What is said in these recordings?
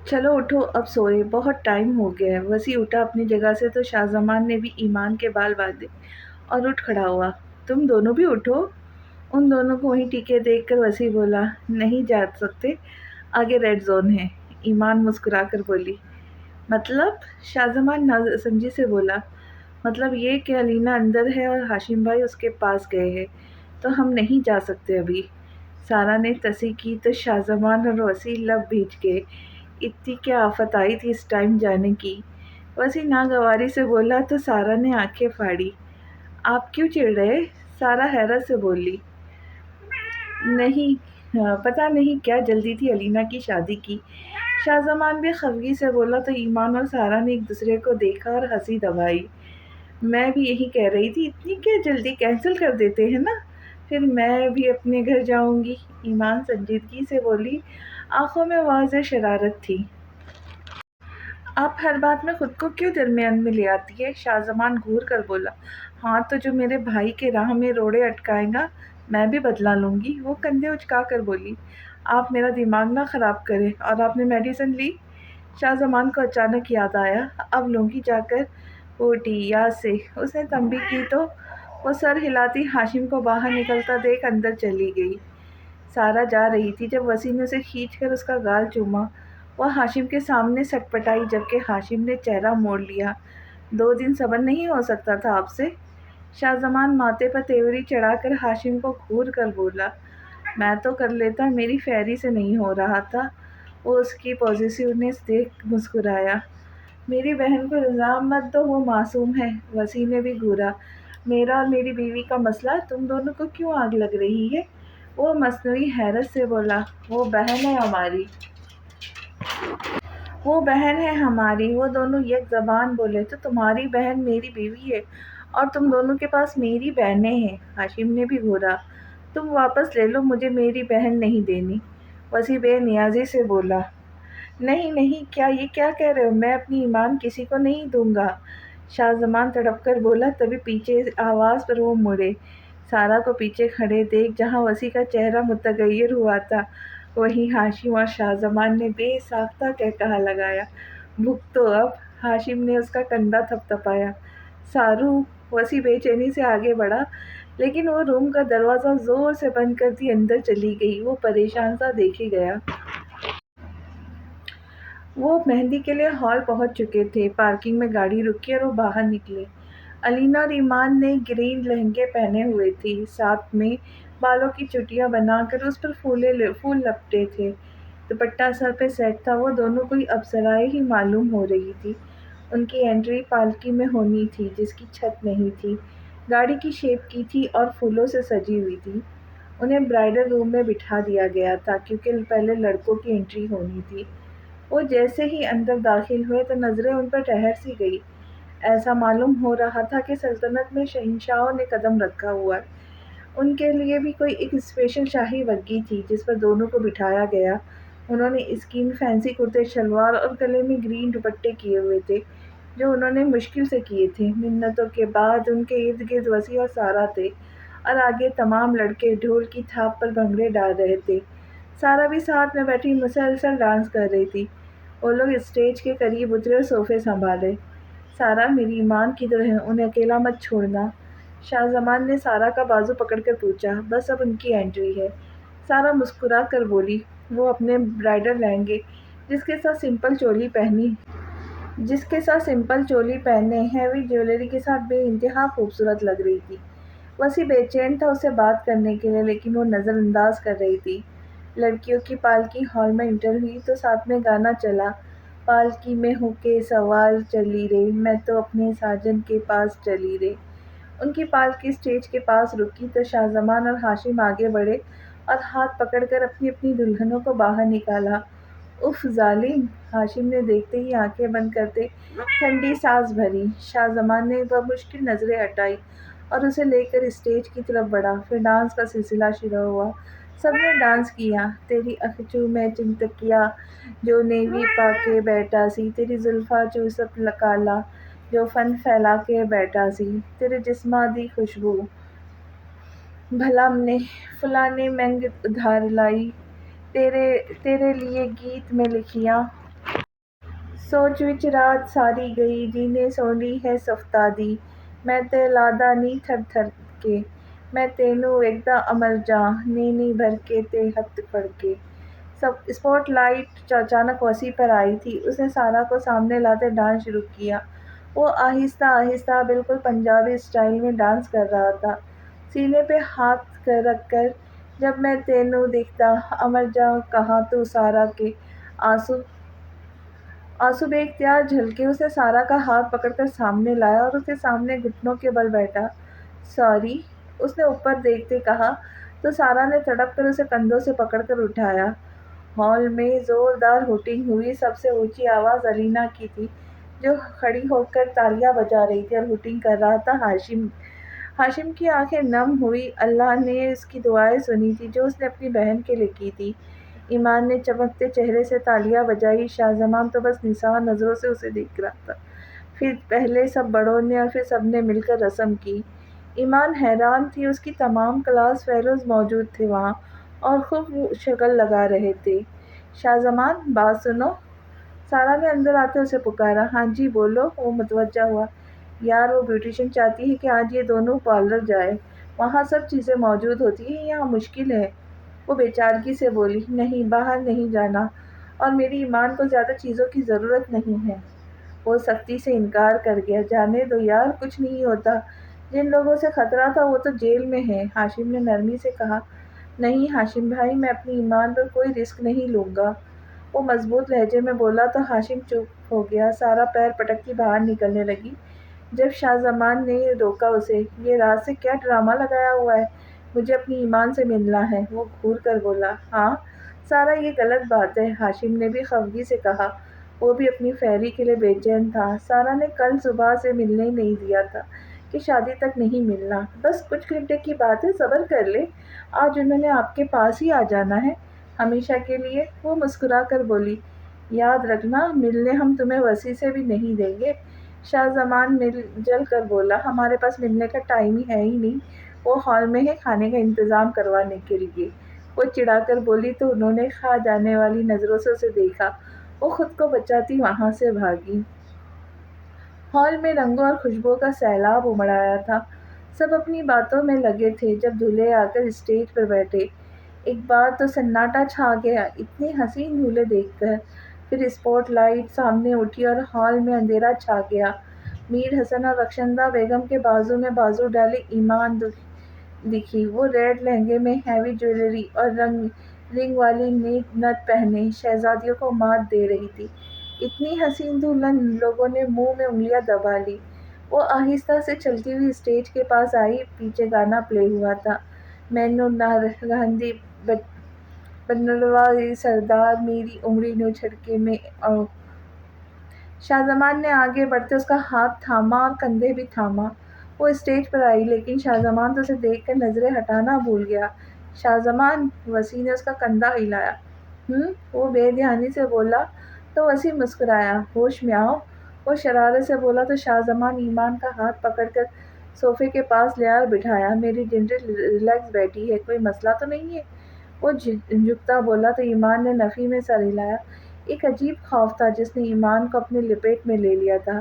چلو اٹھو اب سوئے، بہت ٹائم ہو گیا ہے۔ وسیع اٹھا اپنی جگہ سے تو شاہ زمان نے بھی ایمان کے بال باندھے اور اٹھ کھڑا ہوا۔ تم دونوں بھی اٹھو۔ ان دونوں کو وہیں ٹکے دیکھ کر وسیع بولا، نہیں جا سکتے، آگے ریڈ زون ہے۔ ایمان مسکرا کر بولی، مطلب؟ شاہ زمان سمجھی سے بولا، مطلب یہ کہ علینا اندر ہے اور ہاشم بھائی اس کے پاس گئے ہیں، تو ہم نہیں جا سکتے ابھی۔ سارا نے تصحیح کی تو شاہ زمان اور وسیع لب بھیج گئے۔ اتنی کیا آفت آئی تھی اس ٹائم جانے کی؟ وسیع ناگواری سے بولا تو سارا نے آنکھیں پھاڑی۔ آپ کیوں چڑ رہے؟ سارا حیرت سے بولی، نہیں، پتہ نہیں کیا جلدی تھی علینا کی شادی کی۔ شاہ زمان بھی خفگی سے بولا تو ایمان اور سارا نے ایک دوسرے کو دیکھا اور ہنسی دبائی۔ میں بھی یہی کہہ رہی تھی، اتنی کیا جلدی، کینسل کر دیتے ہیں نا، پھر میں بھی اپنے گھر جاؤں گی۔ ایمان سنجیدگی سے بولی، آنکھوں میں واضح شرارت تھی۔ آپ ہر بات میں خود کو کیوں درمیان میں لے آتی ہے؟ شاہ زمان گھور کر بولا، ہاں تو جو میرے بھائی کے راہ میں روڑے اٹکائے گا میں بھی بدلہ لوں گی۔ وہ کندھے اچکا کر بولی، آپ میرا دماغ نہ خراب کریں۔ اور آپ نے میڈیسن لی؟ شاہ زمان کو اچانک یاد آیا، اب لوں گی جا کر۔ پوٹی یاد سے اس نے تنبیہ کی تو وہ سر ہلاتی ہاشم کو باہر نکلتا دیکھ اندر چلی گئی۔ سارا جا رہی تھی جب وسیع نے اسے کھینچ کر اس کا گال چوما۔ وہ ہاشم کے سامنے سٹ پٹائی جبکہ ہاشم نے چہرہ موڑ لیا۔ 2 دن صبر نہیں ہو سکتا تھا آپ سے؟ شاہ زمان ماتھے پر تیوری چڑھا کر ہاشم کو گھور کر بولا، میں تو کر لیتا، میری فیری سے نہیں ہو رہا تھا۔ وہ اس کی پوزیسیونیس دیکھ مسکرایا، میری بہن کو الزام مت دو، وہ معصوم ہے۔ وسیع نے بھی گھورا، میرا اور میری بیوی کا مسئلہ تم دونوں کو کیوں آگ لگ رہی ہے؟ وہ مصنوعی حیرت سے بولا، وہ بہن ہے ہماری، وہ بہن ہے ہماری۔ وہ دونوں یک زبان بولے، تو تمہاری بہن میری بیوی ہے اور تم دونوں کے پاس میری بہنیں ہیں۔ ہاشم نے بھی گھورا، تم واپس لے لو، مجھے میری بہن نہیں دینی۔ وسیع بے نیازی سے بولا، نہیں نہیں، یہ کیا کہہ رہے ہو؟ میں اپنی ایمان کسی کو نہیں دوں گا۔ شاہ زمان تڑپ کر بولا، تبھی پیچھے آواز پر وہ مڑے۔ سارا کو پیچھے کھڑے دیکھ جہاں وسیع کا چہرہ متغیر ہوا تھا وہیں ہاشم اور شاہ زمان نے بے ساختہ قہقہہ لگایا، بھگتو اب۔ ہاشم نے اس کا کندھا تھپ تھپایا، سارو۔ وسیع بے چینی سے آگے بڑھا لیکن وہ روم کا دروازہ زور سے بند کرتی اندر چلی گئی۔ وہ پریشان سا دیکھے گیا۔ وہ مہندی کے لیے ہال پہنچ چکے تھے، پارکنگ میں گاڑی رکی اور وہ باہر نکلے۔ علینا اور ایمان نے گرین لہنگے پہنے ہوئے تھی، ساتھ میں بالوں کی چٹیاں بنا کر اس پر پھول لپٹے تھے، دوپٹہ سر پہ سیٹ تھا۔ وہ دونوں کوئی اپسرائیں ہی معلوم ہو رہی تھی۔ ان کی انٹری پالکی میں ہونی تھی جس کی چھت نہیں تھی، گاڑی کی شیپ کی تھی اور پھولوں سے سجی ہوئی تھی۔ انہیں برائڈل روم میں بٹھا دیا گیا تھا کیونکہ پہلے لڑکوں کی انٹری ہونی تھی۔ وہ جیسے ہی اندر داخل ہوئے تو نظریں ان پر ٹھہر سی گئی۔ ایسا معلوم ہو رہا تھا کہ سلطنت میں شہنشاہوں نے قدم رکھا ہوا ہے۔ ان کے لیے بھی کوئی ایک اسپیشل شاہی بگی تھی جس پر دونوں کو بٹھایا گیا۔ انہوں نے اسکین فینسی کرتے شلوار اور گلے میں گرین دوپٹے کیے ہوئے تھے جو انہوں نے مشکل سے کیے تھے۔ منتوں کے بعد ان کے ارد گرد وسیع اور سارا تھے اور آگے تمام لڑکے ڈھول کی تھاپ پر بھنگڑے ڈال رہے تھے۔ سارا بھی ساتھ میں بیٹھی مسلسل ڈانس کر رہی تھی۔ وہ لوگ اسٹیج کے قریب اترے اور صوفے سنبھالے۔ سارا، میری ایمان کدھر ہے؟ انہیں اکیلا مت چھوڑنا۔ شاہ زمان نے سارا کا بازو پکڑ کر پوچھا، بس اب ان کی انٹری ہے۔ سارا مسکرا کر بولی، وہ اپنے برائڈل لہنگے جس کے ساتھ سمپل چولی پہنے ہیوی جیولری کے ساتھ بے انتہا خوبصورت لگ رہی تھی۔ وسیع بے چین تھا اسے بات کرنے کے لیے لیکن وہ نظر انداز کر رہی تھی۔ لڑکیوں کی پالکی ہال میں انٹر ہوئی تو ساتھ میں گانا چلا، پالکی میں ہو کے سوار چلی رے، میں تو اپنے ساجن کے پاس چلی رے۔ ان کی پالکی اسٹیج کے پاس رکی تو شاہ زمان اور ہاشم آگے بڑھے اور ہاتھ پکڑ کر اپنی اپنی دلہنوں کو باہر نکالا۔ اف ظالم! ہاشم نے دیکھتے ہی آنکھیں بند کرتے ٹھنڈی سانس بھری۔ شاہ زمان نے بمشکل نظریں ہٹائیں اور اسے لے کر اسٹیج کی طرف بڑھا۔ پھر ڈانس کا سلسلہ شروع ہوا۔ سب نے ڈانس کیا، تیری اکھچو میں چنتکیا جو نیوی پا کے بیٹھا سی، تیری زلفاں چوسپ کالا جو فن پھیلا کے بیٹھا سی، تیرے جسماں دی خوشبو بھلا فلاں نے مینگ ادھار لائی، تیرے لیے گیت میں لکھیاں سوچ وچ رات ساری گئی جینے سونی ہے سفتادی میں تے لادا نی تھر تھر کے میں تینوں ویکدا امر جاں نی نی بھر کے تے ہتھ پھڑ کے۔ سب اسپاٹ لائٹ اچانک وسیع پر آئی تھی۔ اس نے سارا کو سامنے لاتے ڈانس شروع کیا۔ وہ آہستہ آہستہ بالکل پنجابی اسٹائل میں ڈانس کر رہا تھا، سینے پہ ہاتھ رکھ کر۔ جب میں تینوں دیکھتا امر جاں کہاں تو سارا کے آنسو بے اختیار جھلکے۔ اس نے سارا کا ہاتھ پکڑ کر سامنے لایا اور اس کے سامنے گھٹنوں کے بل بیٹھا۔ سوری، اس نے اوپر دیکھتے کہا تو سارا نے تڑپ کر اسے کندھوں سے پکڑ کر اٹھایا۔ ہال میں زوردار ہوٹنگ ہوئی۔ سب سے اونچی آواز الینا کی تھی، جو کھڑی ہو کر تالیاں بجا رہی تھی، اور ہوٹنگ کر رہا تھا ہاشم۔ ہاشم کی آنکھیں نم ہوئی۔ اللہ نے اس کی دعائیں سنی تھی جو اس نے اپنی بہن کے لیے کی تھی۔ ایمان نے چمکتے چہرے سے تالیاں بجائی۔ شاہ زمان تو بس نثار نظروں سے اسے دیکھ رہا تھا۔ پھر پہلے سب بڑوں نے اور پھر سب نے مل کر رسم کی۔ ایمان حیران تھی۔ اس کی تمام کلاس فیلوز موجود تھے وہاں اور خوب شگل لگا رہے تھے۔ شاہ زمان، بات سنو، سارا نے اندر آتے اسے پکارا۔ ہاں جی بولو، وہ متوجہ ہوا۔ یار، وہ بیوٹیشن چاہتی ہے کہ آج یہ دونوں پارلر جائے، وہاں سب چیزیں موجود ہوتی ہیں، یہاں مشکل ہے۔ وہ بیچارگی سے بولی، نہیں، باہر نہیں جانا، اور میری ایمان کو زیادہ چیزوں کی ضرورت نہیں ہے۔ وہ سختی سے انکار کر گیا۔ جانے دو یار، کچھ نہیں ہوتا، جن لوگوں سے خطرہ تھا وہ تو جیل میں ہیں۔ ہاشم نے نرمی سے کہا۔ نہیں ہاشم بھائی، میں اپنی ایمان پر کوئی رسک نہیں لوں گا، وہ مضبوط لہجے میں بولا تو ہاشم چپ ہو گیا۔ سارا پیر پٹکتی باہر نکلنے لگی۔ جب شاہ زمان نے روکا اسے، یہ رات سے کیا ڈرامہ لگایا ہوا ہے؟ مجھے اپنی ایمان سے ملنا ہے، وہ گھور کر بولا۔ ہاں سارا، یہ غلط بات ہے، ہاشم نے بھی خفگی سے کہا۔ وہ بھی اپنی فیری کے لیے بے چین تھا۔ سارا نے کل صبح سے ملنے نہیں دیا تھا کہ شادی تک نہیں ملنا، بس کچھ گھنٹے کی بات ہے، صبر کر لے، آج انہوں نے آپ کے پاس ہی آ جانا ہے، ہمیشہ کے لیے۔ وہ مسکرا کر بولی، یاد رکھنا، ملنے ہم تمہیں وسیع سے بھی نہیں دیں گے۔ شاہ زمان مل جل کر بولا، ہمارے پاس ملنے کا ٹائم ہی ہے ہی نہیں، وہ ہال میں ہے کھانے کا انتظام کروانے کے لیے۔ وہ چڑھا کر بولی تو انہوں نے کھا جانے والی نظروں سے اسے دیکھا۔ وہ خود کو بچاتی وہاں سے بھاگی۔ ہال میں رنگوں اور خوشبوؤں کا سیلاب امڑ آیا تھا۔ سب اپنی باتوں میں لگے تھے۔ جب دولہے آ کر اسٹیج پر بیٹھے، ایک بار تو سناٹا چھا گیا اتنے حسین دولہے دیکھ کر۔ پھر اسپاٹ لائٹ سامنے اٹھی اور ہال میں اندھیرا چھا گیا۔ میر حسن اور رخشندہ بیگم کے بازو میں بازو ڈالے ایمان دکھی۔ وہ ریڈ لہنگے میں ہیوی جویلری اور رنگ والی نت پہنے شہزادیوں کو مات دے رہی تھی۔ اتنی حسین دلہن، لوگوں نے منہ میں انگلیاں دبا لی۔ وہ آہستہ سے چلتی ہوئی اسٹیج کے پاس آئی۔ پیچھے گانا پلے ہوا تھا، مینوں نہ رہندی بنڑوا سردار، میری انگلی نوں جھٹکے میں آؤ۔ شاہ زمان نے آگے بڑھتے اس کا ہاتھ تھاما اور کندھے بھی تھاما۔ وہ اسٹیج پر آئی، لیکن شاہ زمان تو اسے دیکھ کر نظریں ہٹانا بھول گیا۔ شاہ زمان، وسیع نے اس کا کندھا ہلایا۔ وہ بے دھیانی سے بولا تو وسیع مسکرایا۔ ہوش میں آؤ، وہ شرارت سے بولا تو شاہ زمان ایمان کا ہاتھ پکڑ کر صوفے کے پاس لے آیا اور بٹھایا۔ میری ڈنڈل ریلیکس بیٹھی ہے، کوئی مسئلہ تو نہیں ہے؟ وہ جھکتا بولا تو ایمان نے نفی میں سر ہلایا۔ ایک عجیب خوف تھا جس نے ایمان کو اپنے لپیٹ میں لے لیا تھا۔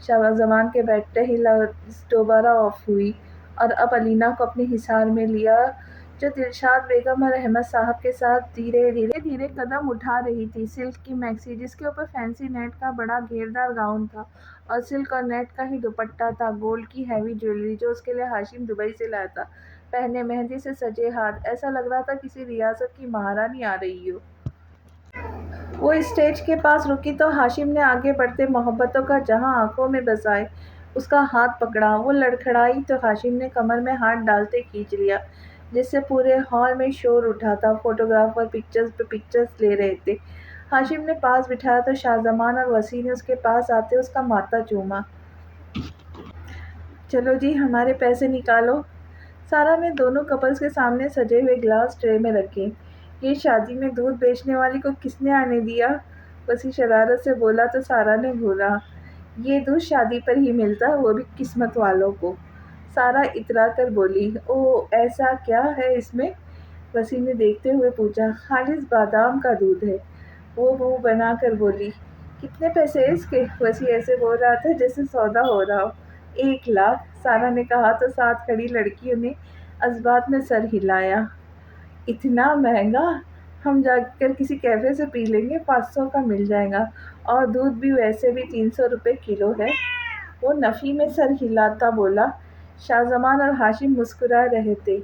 شاہ زمان کے بیٹھتے ہی لائٹس دوبارہ آف ہوئی اور اب الینا کو اپنے حصار میں لیا، جو دلشاد بیگم اور احمد صاحب کے ساتھ دھیرے دھیرے قدم اٹھا رہی تھی۔ سلک کی میکسی، جس کے اوپر فینسی نیٹ کا بڑا گھیردار گاؤن تھا اور سلک اور نیٹ کا ہی دوپٹہ تھا، گولڈ کی ہیوی جویلری جو اس کے لیے ہاشم دبئی سے لایا تھا پہنے، مہندی سے سجے ہاتھ، ایسا لگ رہا تھا کسی ریاست کی مہارانی آ رہی ہو۔ وہ اسٹیج کے پاس رکی تو ہاشم نے آگے بڑھتے محبتوں کا جہاں آنکھوں میں بسائے اس کا ہاتھ پکڑا۔ وہ لڑکھڑائی تو ہاشم نے کمر میں ہاتھ ڈالتے کھینچ لیا، جس سے پورے ہال میں شور اٹھا تھا۔ فوٹوگرافر پکچرز پہ پکچرز لے رہے تھے۔ ہاشم نے پاس بٹھایا تو شاہ زمان اور وسیع نے اس کے پاس آتے اس کا ماتھا چوما۔ چلو جی، ہمارے پیسے نکالو۔ سارا نے دونوں کپلز کے سامنے سجے ہوئے گلاس ٹرے میں رکھے۔ یہ شادی میں دودھ بیچنے والی کو کس نے آنے دیا؟ وسیع شرارت سے بولا تو سارا نے بولا، یہ دودھ شادی پر ہی ملتا، وہ بھی قسمت والوں کو۔ سارا اترا کر بولی، اوہ، ایسا کیا ہے اس میں؟ وسیع نے دیکھتے ہوئے پوچھا۔ خالص بادام کا دودھ ہے، وہ منہ بنا کر بولی۔ کتنے پیسے اس کے؟ وسیع ایسے بول رہا تھا جیسے سودا ہو رہا ہو۔ 1 لاکھ، سارا نے کہا تو ساتھ کھڑی لڑکیوں نے اثبات میں سر ہلایا۔ اتنا مہنگا؟ ہم جا کر کسی کیفے سے پی لیں گے، 500 کا مل جائے گا، اور دودھ بھی ویسے بھی 300 روپے کلو ہے۔ وہ نفی میں سر ہلاتا بولا۔ شاہ زمان اور ہاشم مسکرا رہے تھے۔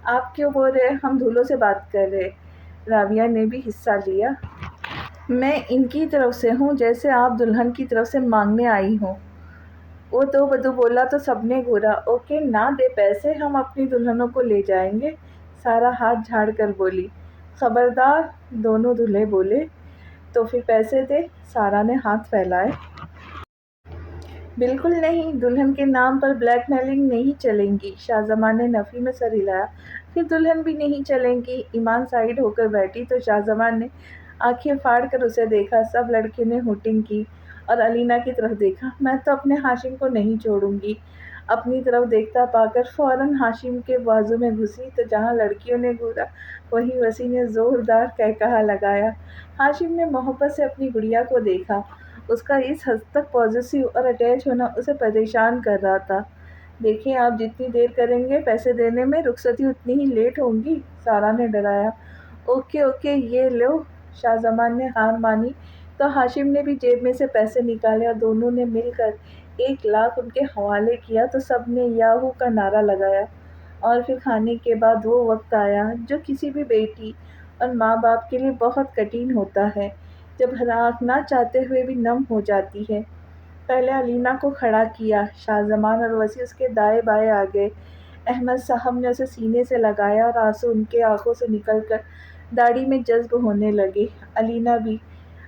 آپ کیوں بول رہے؟ ہم دھولوں سے بات کر رہے۔ رابعہ نے بھی حصہ لیا۔ میں ان کی طرف سے ہوں جیسے آپ دلہن کی طرف سے مانگنے آئی ہوں۔ وہ دو بدو بولا تو سب نے گھورا۔ اوکے، نہ دے پیسے، ہم اپنی دلہنوں کو لے جائیں گے۔ سارا ہاتھ جھاڑ کر بولی۔ خبردار، دونوں دولہے بولے۔ تو پھر پیسے دے، سارا نے ہاتھ پھیلائے۔ بالکل نہیں، دلہن کے نام پر بلیک میلنگ نہیں چلیں گی۔ شاہ زمان نے نفی میں سر ہلایا۔ پھر دلہن بھی نہیں چلیں گی۔ ایمان سائیڈ ہو کر بیٹھی تو شاہ زمان نے آنکھیں پھاڑ کر اسے دیکھا۔ سب لڑکیوں نے ہوٹنگ کی اور علینا کی طرف دیکھا۔ میں تو اپنے ہاشم کو نہیں چھوڑوں گی۔ اپنی طرف دیکھتا پا کر فوراً ہاشم کے بازو میں گھسی تو جہاں لڑکیوں نے گھورا وہیں وسیع نے زوردار قہقہہ لگایا۔ ہاشم نے محبت سے اپنی گڑیا کو دیکھا۔ اس کا اس حد تک پوزیسو اور اٹیچ ہونا اسے پریشان کر رہا تھا۔ دیکھیں، آپ جتنی دیر کریں گے پیسے دینے میں، رخصتی اتنی ہی لیٹ ہوں گی، سارا نے ڈرایا۔ اوکے اوکے، یہ لو۔ شاہ زمان نے ہار مانی تو ہاشم نے بھی جیب میں سے پیسے نکالے اور دونوں نے مل کر 1 لاکھ ان کے حوالے کیا تو سب نے یاہو کا نعرہ لگایا۔ اور پھر کھانے کے بعد وہ وقت آیا جو کسی بھی بیٹی اور ماں باپ کے لیے بہت کٹھن ہوتا ہے، جب ہر آنکھ نہ چاہتے ہوئے بھی نم ہو جاتی ہے۔ پہلے علینا کو کھڑا کیا۔ شاہ زمان اور وسیع اس کے دائیں بائیں آ گئے۔ احمد صاحب نے اسے سینے سے لگایا اور آنسو ان کے آنکھوں سے نکل کر داڑھی میں جذب ہونے لگے۔ علینا بھی۔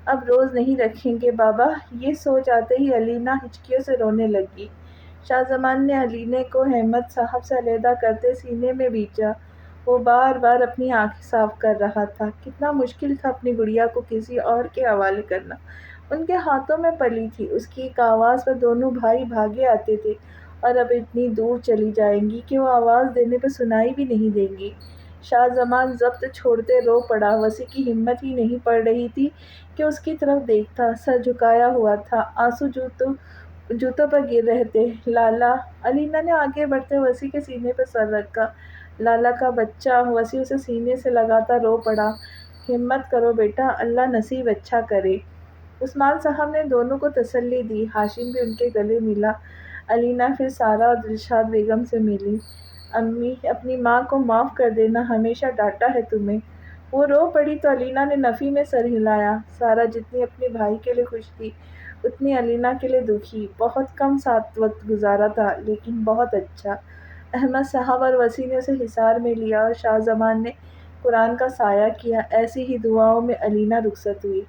اب روز نہیں رکھیں گے بابا، یہ سوچ آتے ہی علینا ہچکیوں سے رونے لگی۔ شاہ زمان نے علینے کو احمد صاحب سے علیحدہ کرتے سینے میں بھیجا۔ وہ بار بار اپنی آنکھیں صاف کر رہا تھا۔ کتنا مشکل تھا اپنی گڑیا کو کسی اور کے حوالے کرنا۔ ان کے ہاتھوں میں پلی تھی۔ اس کی ایک آواز پر دونوں بھائی بھاگے آتے تھے، اور اب اتنی دور چلی جائیں گی کہ وہ آواز دینے پر سنائی بھی نہیں دیں گی۔ شاہ زمان ضبط چھوڑتے رو پڑا۔ وسیع کی ہمت ہی نہیں پڑ رہی تھی کہ اس کی طرف دیکھتا۔ سر جھکایا ہوا تھا، آنسو جوتوں پر گر رہے تھے۔ لالا، علینا نے آگے بڑھتے وسیع کے سینے پر سر رکھا۔ لالا کا بچہ، وسیع اسے سینے سے لگاتا رو پڑا۔ ہمت کرو بیٹا، اللہ نصیب اچھا کرے۔ عثمان صاحب نے دونوں کو تسلی دی۔ ہاشم بھی ان کے گلے ملا۔ علینا پھر سارا اور دلشاد بیگم سے ملی۔ امی، اپنی ماں کو معاف کر دینا، ہمیشہ ڈانٹا ہے تمہیں۔ وہ رو پڑی تو علینا نے نفی میں سر ہلایا۔ سارا جتنی اپنے بھائی کے لیے خوش تھی اتنی علینا کے لیے دکھی۔ بہت کم ساتھ وقت گزارا تھا لیکن بہت اچھا۔ احمد صاحب اور وسیع نے اسے حصار میں لیا اور شاہ زمان نے قرآن کا سایہ کیا۔ ایسی ہی دعاؤں میں علینا رخصت ہوئی۔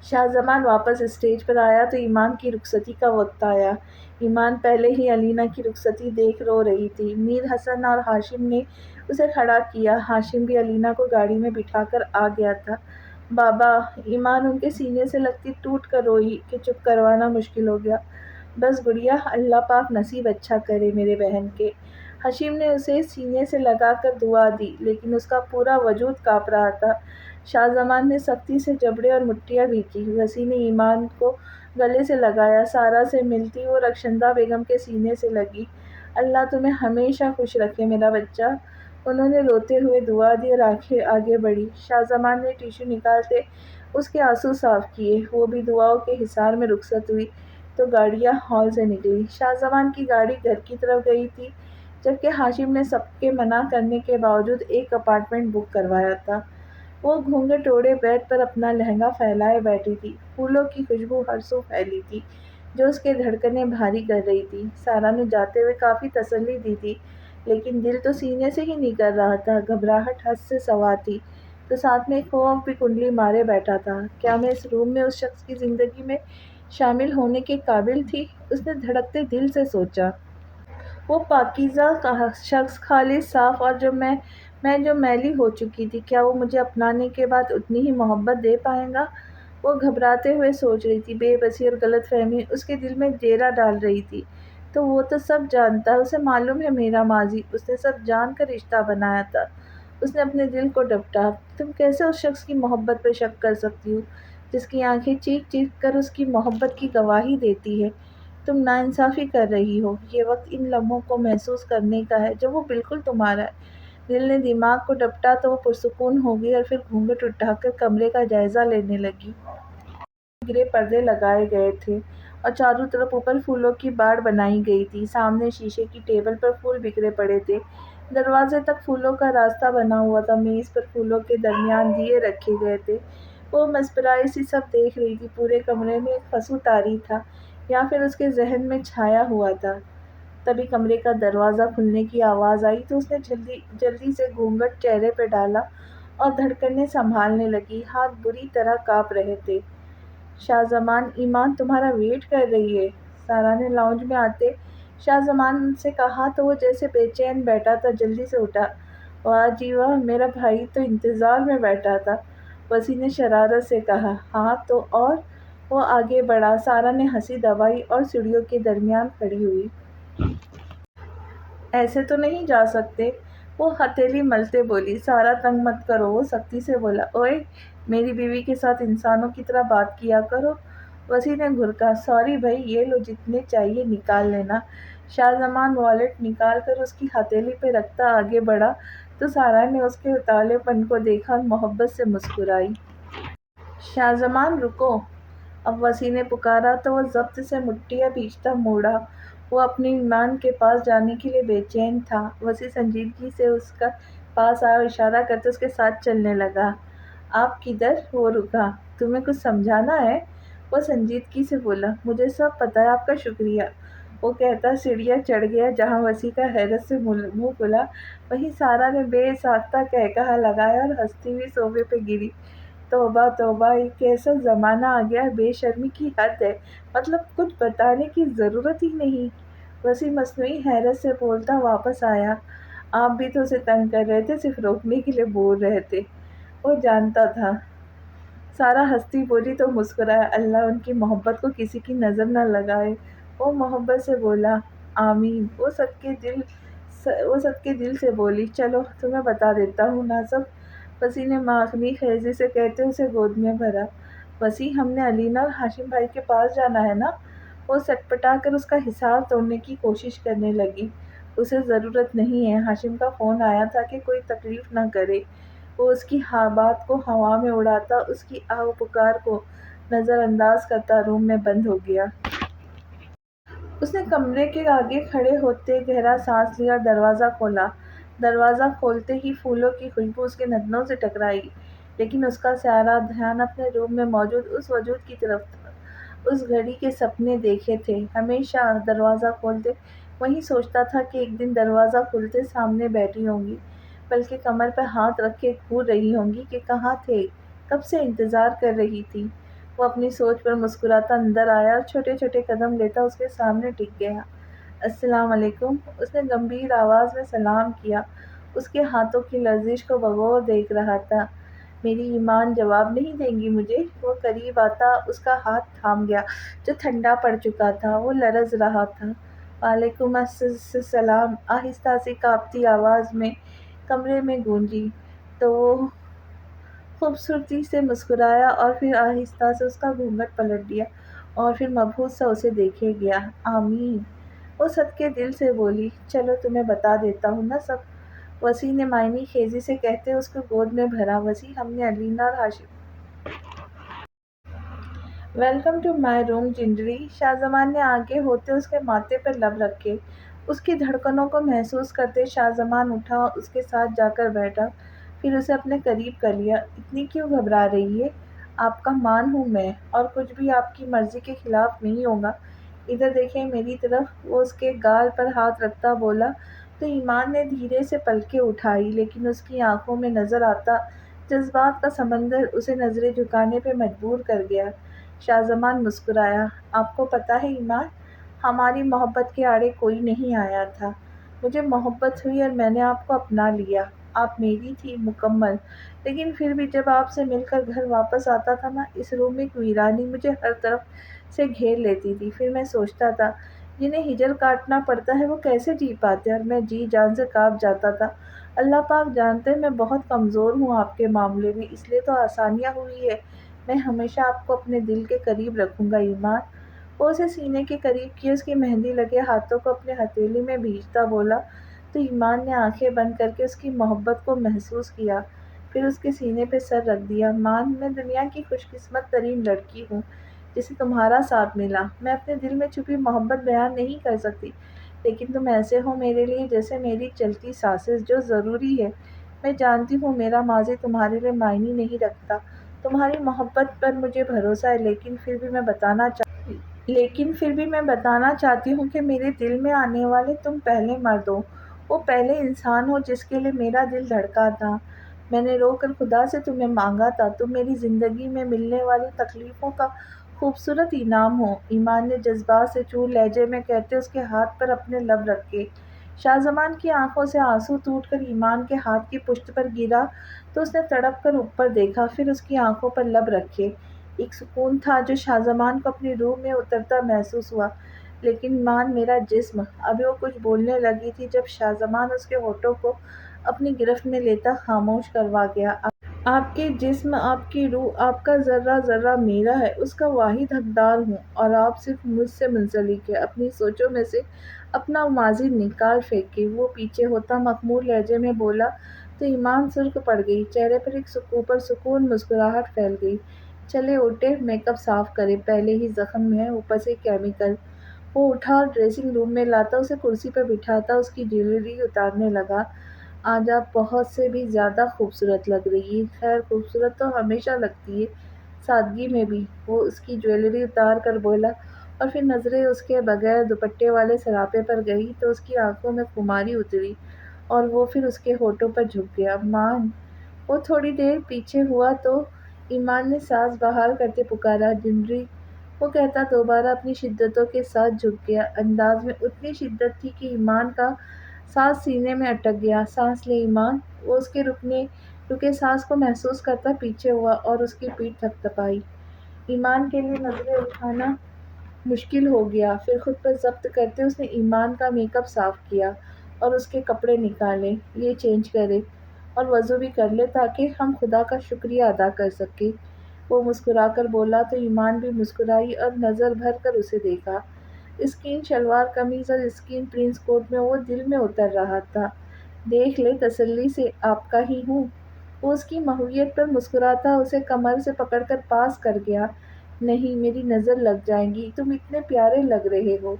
شاہ زمان واپس اسٹیج پر آیا تو ایمان کی رخصتی کا وقت آیا۔ ایمان پہلے ہی علینا کی رخصتی دیکھ رو رہی تھی۔ میر حسن اور ہاشم نے اسے کھڑا کیا۔ ہاشم بھی علینا کو گاڑی میں بٹھا کر آ گیا تھا۔ بابا، ایمان ان کے سینے سے لگتی ٹوٹ کر روئی کہ چپ کروانا مشکل ہو گیا۔ بس گڑیا، اللہ پاک نصیب اچھا کرے میرے بہن کے۔ ہاشم نے اسے سینے سے لگا کر دعا دی لیکن اس کا پورا وجود کانپ رہا تھا۔ شاہ زمان نے سختی سے جبڑے اور مٹھیاں بھیجی۔ وسیع نے ایمان کو گلے سے لگایا۔ سارا سے ملتی وہ رخشندہ بیگم کے سینے سے لگی۔ اللہ تمہیں ہمیشہ خوش رکھے میرا بچہ۔ انہوں نے روتے ہوئے دعا دی اور آنکھیں آگے بڑھی۔ شاہ زمان نے ٹیشو نکالتے اس کے آنسو صاف کیے۔ وہ بھی دعاؤں کے حصار میں رخصت ہوئی تو گاڑیاں ہال سے نکلی۔ شاہ زمان کی گاڑی گھر کی طرف گئی تھی جبکہ ہاشم نے سب کے منع کرنے کے باوجود ایک اپارٹمنٹ بک کروایا تھا۔ وہ گھونگھٹ اوڑھے بیڈ پر اپنا لہنگا پھیلائے بیٹھی تھی۔ پھولوں کی خوشبو ہر سو پھیلی تھی جو اس کے دھڑکنیں بھاری کر رہی تھی۔ سارا نے جاتے ہوئے کافی تسلی دی تھی لیکن دل تو سینے سے ہی نکل رہا تھا۔ گھبراہٹ حد سے سوا تھی تو ساتھ میں خوف بھی کنڈلی مارے بیٹھا تھا۔ کیا میں اس روم میں اس شخص کی زندگی میں شامل ہونے کے قابل تھی؟ اس نے دھڑکتے دل سے سوچا۔ وہ پاکیزہ شخص، خالص، صاف، اور میں جو میلی ہو چکی تھی، کیا وہ مجھے اپنانے کے بعد اتنی ہی محبت دے پائے گا؟ وہ گھبراتے ہوئے سوچ رہی تھی۔ بے بسی اور غلط فہمی اس کے دل میں ڈیرا ڈال رہی تھی۔ تو وہ تو سب جانتا ہے، اسے معلوم ہے میرا ماضی، اس نے سب جان کر رشتہ بنایا تھا۔ اس نے اپنے دل کو ڈپٹا۔ تم کیسے اس شخص کی محبت پر شک کر سکتی ہو؟ جس کی آنکھیں چیخ چیخ کر اس کی محبت کی گواہی دیتی ہے۔ تم ناانصافی کر رہی ہو، یہ وقت ان لمحوں کو محسوس کرنے کا ہے جب وہ بالکل تمہارا ہے۔ دل نے دماغ کو ڈپٹا تو وہ پرسکون ہو گئی اور پھر گھونگھٹ اٹھا کر کمرے کا جائزہ لینے لگی۔ گرے پردے لگائے گئے تھے اور چاروں طرف اوپر پھولوں کی باڑ بنائی گئی تھی۔ سامنے شیشے کی ٹیبل پر پھول بکھرے پڑے تھے، دروازے تک پھولوں کا راستہ بنا ہوا تھا، میز پر پھولوں کے درمیان دیے رکھے گئے تھے۔ وہ مسپرائی سی سب دیکھ رہی تھی۔ پورے کمرے میں ایک خشوع طاری تھا یا پھر اس کے ذہن میں چھایا ہوا تھا۔ تبھی کمرے کا دروازہ کھلنے کی آواز آئی تو اس نے جلدی سے گھونگھٹ چہرے پہ ڈالا اور دھڑکنیں سنبھالنے لگی، ہاتھ بری طرح کانپ رہے تھے۔ شاہ زمان، ایمان تمہارا ویٹ کر رہی ہے، سارا نے لاؤنج میں آتے شاہ زمان سے کہا تو وہ جیسے بے چین بیٹھا تھا جلدی سے اٹھا۔ واہ جی واہ، میرا بھائی تو انتظار میں بیٹھا تھا، وسیع نے شرارت سے کہا۔ ہاں تو اور؟ وہ آگے بڑھا۔ سارا نے ہنسی دبائی اور سیڑھیوں کے درمیان کھڑی ہوئی۔ ایسے تو نہیں جا سکتے، وہ ہتھیلی ملتے بولی۔ سارا تنگ مت کرو، وہ سختی سے بولا۔ اوئے، میری بیوی کے ساتھ انسانوں کی طرح بات کیا کرو، وسیع نے گھرکا۔ سوری بھائی، یہ لو جتنے چاہیے نکال لینا۔ شاہ زمان والیٹ نکال کر اس کی ہتھیلی پہ رکھتا آگے بڑھا تو سارا نے اس کے اتالے پن کو دیکھا اور محبت سے مسکرائی۔ شاہ زمان رکو، اب وسیع نے پکارا تو وہ ضبط سے مٹھیاں بھینچتا موڑا۔ وہ اپنے ایمان کے پاس جانے کے لیے بے چین تھا۔ وسیع سنجیدگی سے اس کے پاس آیا اور اشارہ کرتے اس کے ساتھ چلنے لگا۔ آپ کدھر؟ وہ رکا۔ تمہیں کچھ سمجھانا ہے؟ وہ سنجیدگی سے بولا۔ مجھے سب پتہ ہے، آپ کا شکریہ، وہ کہتا سیڑھیاں چڑھ گیا۔ جہاں وسیع کا حیرت سے منہ کھلا، وہیں سارا نے بے ساختہ قہقہہ لگایا اور ہنستی ہوئی صوفے پہ گری۔ توبہ توبہ، یہ کیسا زمانہ آ گیا ہے، بے شرمی کی حد ہے، مطلب کچھ بتانے کی ضرورت ہی نہیں۔ وسیع مصنوعی حیرت سے بولتا واپس آیا۔ آپ بھی تو اسے تنگ کر رہے تھے، صرف روکنے کے لیے بول رہے تھے، وہ جانتا تھا۔ سارا ہنستی بولی تو مسکرایا۔ اللہ ان کی محبت کو کسی کی نظر نہ لگائے، وہ محبت سے بولا۔ آمین، وہ صدقے دل سے بولی۔ چلو تمہیں بتا دیتا ہوں نا سب، وسیع نے مخنی خیزی سے کہتے اسے گود میں بھرا۔ وسیع، ہم نے علینا اور ہاشم بھائی کے پاس جانا ہے نا؟ وہ سٹپٹا کر اس کا حصار توڑنے کی کوشش کرنے لگی۔ اسے ضرورت نہیں ہے، ہاشم کا فون آیا تھا کہ کوئی تکلیف نہ کرے۔ وہ اس کی بات کو ہوا میں اڑاتا، اس کی آہ و پکار کو نظر انداز کرتا روم میں بند ہو گیا۔ اس نے کمرے کے آگے کھڑے ہوتے گہرا سانس لیا اور دروازہ کھولا۔ دروازہ کھولتے ہی پھولوں کی خوشبو اس کے نتنوں سے ٹکرائی، لیکن اس کا سارا دھیان اپنے روم میں موجود اس وجود کی طرف تھا۔ اس گھڑی کے سپنے دیکھے تھے، ہمیشہ دروازہ کھولتے وہی سوچتا تھا کہ ایک دن دروازہ کھلتے سامنے بیٹھی ہوں گی، بلکہ کمر پہ ہاتھ رکھ کے گھور رہی ہوں گی کہ کہاں تھے، کب سے انتظار کر رہی تھی۔ وہ اپنی سوچ پر مسکراتا اندر آیا اور چھوٹے چھوٹے قدم لیتا اس کے سامنے ٹک گیا۔ السلام علیکم، اس نے گمبھیر آواز میں سلام کیا، اس کے ہاتھوں کی لرزش کو بغور دیکھ رہا تھا۔ میری ایمان جواب نہیں دیں گی مجھے؟ وہ قریب آتا اس کا ہاتھ تھام گیا جو ٹھنڈا پڑ چکا تھا، وہ لرز رہا تھا۔ وعلیکم السلام، آہستہ سی کانپتی آواز میں کمرے میں گونجی تو وہ خوبصورتی سے مسکرایا اور پھر آہستہ سے اس کا گھونگھٹ پلٹ دیا اور پھر مبہوت سا اسے دیکھے گیا۔ آمین، وہ صدقے دل سے بولی۔ چلو تمہیں بتا دیتا ہوں نا سب، وسیع نے معنی خیزی سے کہتے اس کو گود میں بھرا۔ وسیع، ہم نے علینا اور ہاشم۔ ویلکم ٹو مائی روم جنجری، شاہ زمان نے آگے ہوتے اس کے ماتھے پر لب رکھے۔ اس کی دھڑکنوں کو محسوس کرتے شاہ زمان اٹھا اور اس کے ساتھ جا کر بیٹھا، پھر اسے اپنے قریب کر لیا۔ اتنی کیوں گھبرا رہی ہے؟ آپ کا مان ہوں میں، اور کچھ بھی آپ کی مرضی کے خلاف نہیں ہوگا۔ ادھر دیکھیں میری طرف، وہ اس کے گال پر ہاتھ رکھتا بولا تو ایمان نے دھیرے سے پلکیں اٹھائی، لیکن اس کی آنکھوں میں نظر آتا جذبات کا سمندر اسے نظریں جھکانے پہ مجبور کر گیا۔ شاہ زمان مسکرایا۔ آپ کو پتہ ہے ایمان، ہماری محبت کے آڑے کوئی نہیں آیا تھا۔ مجھے محبت ہوئی اور میں نے آپ کو اپنا لیا۔ آپ میری تھی مکمل، لیکن پھر بھی جب آپ سے مل کر گھر واپس آتا تھا نا، اس روم میں ایک ویرانی مجھے ہر طرف سے گھیر لیتی تھی۔ پھر میں سوچتا تھا جنہیں ہجر کاٹنا پڑتا ہے وہ کیسے جی پاتے، اور میں جی جان سے کانپ جاتا تھا۔ اللہ پاک جانتے ہیں میں بہت کمزور ہوں آپ کے معاملے میں، اس لیے تو آسانیاں ہوئی ہے، میں ہمیشہ آپ کو اپنے دل کے قریب رکھوں گا ایمان۔ وہ اسے سینے کے قریب کیے اس کی مہندی لگے ہاتھوں کو اپنے ہتھیلی میں بھیجتا بولا تو ایمان نے آنکھیں بند کر کے اس کی محبت کو محسوس کیا، پھر اس کے سینے پہ سر رکھ دیا۔ مان، میں دنیا کی خوش قسمت ترین لڑکی ہوں جسے تمہارا ساتھ ملا۔ میں اپنے دل میں چھپی محبت بیان نہیں کر سکتی، لیکن تم ایسے ہو میرے لیے جیسے میری چلتی سانسیں، جو ضروری ہے۔ میں جانتی ہوں میرا ماضی تمہارے لیے معنی نہیں رکھتا، تمہاری محبت پر مجھے بھروسہ ہے، لیکن پھر بھی میں بتانا چاہتی ہوں کہ میرے دل میں آنے والے تم پہلے مرد ہو، وہ پہلے انسان ہو جس کے لیے میرا دل دھڑکا تھا۔ میں نے رو کر خدا سے تمہیں مانگا تھا، تم میری زندگی میں ملنے والی تکلیفوں کا خوبصورت انعام ہو۔ ایمان نے جذبات سے چور لہجے میں کہتے اس کے ہاتھ پر اپنے لب رکھے۔ شاہزمان کی آنکھوں سے آنسو ٹوٹ کر ایمان کے ہاتھ کی پشت پر گرا تو اس نے تڑپ کر اوپر دیکھا، پھر اس کی آنکھوں پر لب رکھے۔ ایک سکون تھا جو شاہزمان کو اپنی روح میں اترتا محسوس ہوا۔ لیکن ایمان، میرا جسم، ابھی وہ کچھ بولنے لگی تھی جب شاہزمان اس کے ہونٹوں کو اپنی گرفت میں لیتا خاموش کروا گیا۔ آپ کے جسم، آپ کی روح، آپ کا ذرہ ذرہ میرا ہے، اس کا واحد حقدار ہوں، اور آپ صرف مجھ سے منسلک ہیں۔ اپنی سوچوں میں سے اپنا ماضی نکال پھینکے وہ پیچھے ہوتا مخمور لہجے میں بولا تو ایمان سرخ پڑ گئی، چہرے پر ایک پرسکون مسکراہٹ پھیل گئی۔ چلے اٹھے، میک اپ صاف کرے، پہلے ہی زخم ہے اوپر سے کیمیکل۔ وہ اٹھا اور ڈریسنگ روم میں لاتا اسے کرسی پر بٹھاتا اس کی جیولری اتارنے لگا۔ آج آپ بہت سے بھی زیادہ خوبصورت لگ رہی ہیں۔ خیر، خوبصورت تو ہمیشہ لگتی ہے، سادگی میں بھی، وہ اس کی جیولری اتار کر بولا، اور پھر نظریں اس کے بغیر دوپٹے والے سراپے پر گئی تو اس کی آنکھوں میں خماری اتری اور وہ پھر اس کے ہونٹوں پر جھک گیا۔ مان، وہ تھوڑی دیر پیچھے ہوا تو ایمان نے سانس بحال کرتے پکارا، جنری۔ وہ کہتا دوبارہ اپنی شدتوں کے ساتھ جھک گیا، انداز میں اتنی شدت تھی کہ ایمان کا سانس سینے میں اٹک گیا۔ سانس لے ایمان۔ وہ اس کے رکے سانس کو محسوس کرتا پیچھے ہوا اور اس کی پیٹھ تھپتھپائی۔ ایمان کے لیے نظریں اٹھانا مشکل ہو گیا، پھر خود پر ضبط کرتے اس نے ایمان کا میک اپ صاف کیا اور اس کے کپڑے نکالے، یہ چینج کرے اور وضو بھی کر لے تاکہ ہم خدا کا شکریہ ادا کر سکیں۔ وہ مسکرا کر بولا تو ایمان بھی مسکرائی اور نظر بھر کر اسے دیکھا۔ اسکین شلوار قمیض اور اسکین پرنٹس کوٹ میں وہ دل میں اتر رہا تھا۔ دیکھ لے تسلی سے، آپ کا ہی ہوں۔ وہ اس کی محویت پر مسکراتا اسے کمر سے پکڑ کر پاس کر گیا۔ نہیں، میری نظر لگ جائے گی، تم اتنے پیارے لگ رہے ہو۔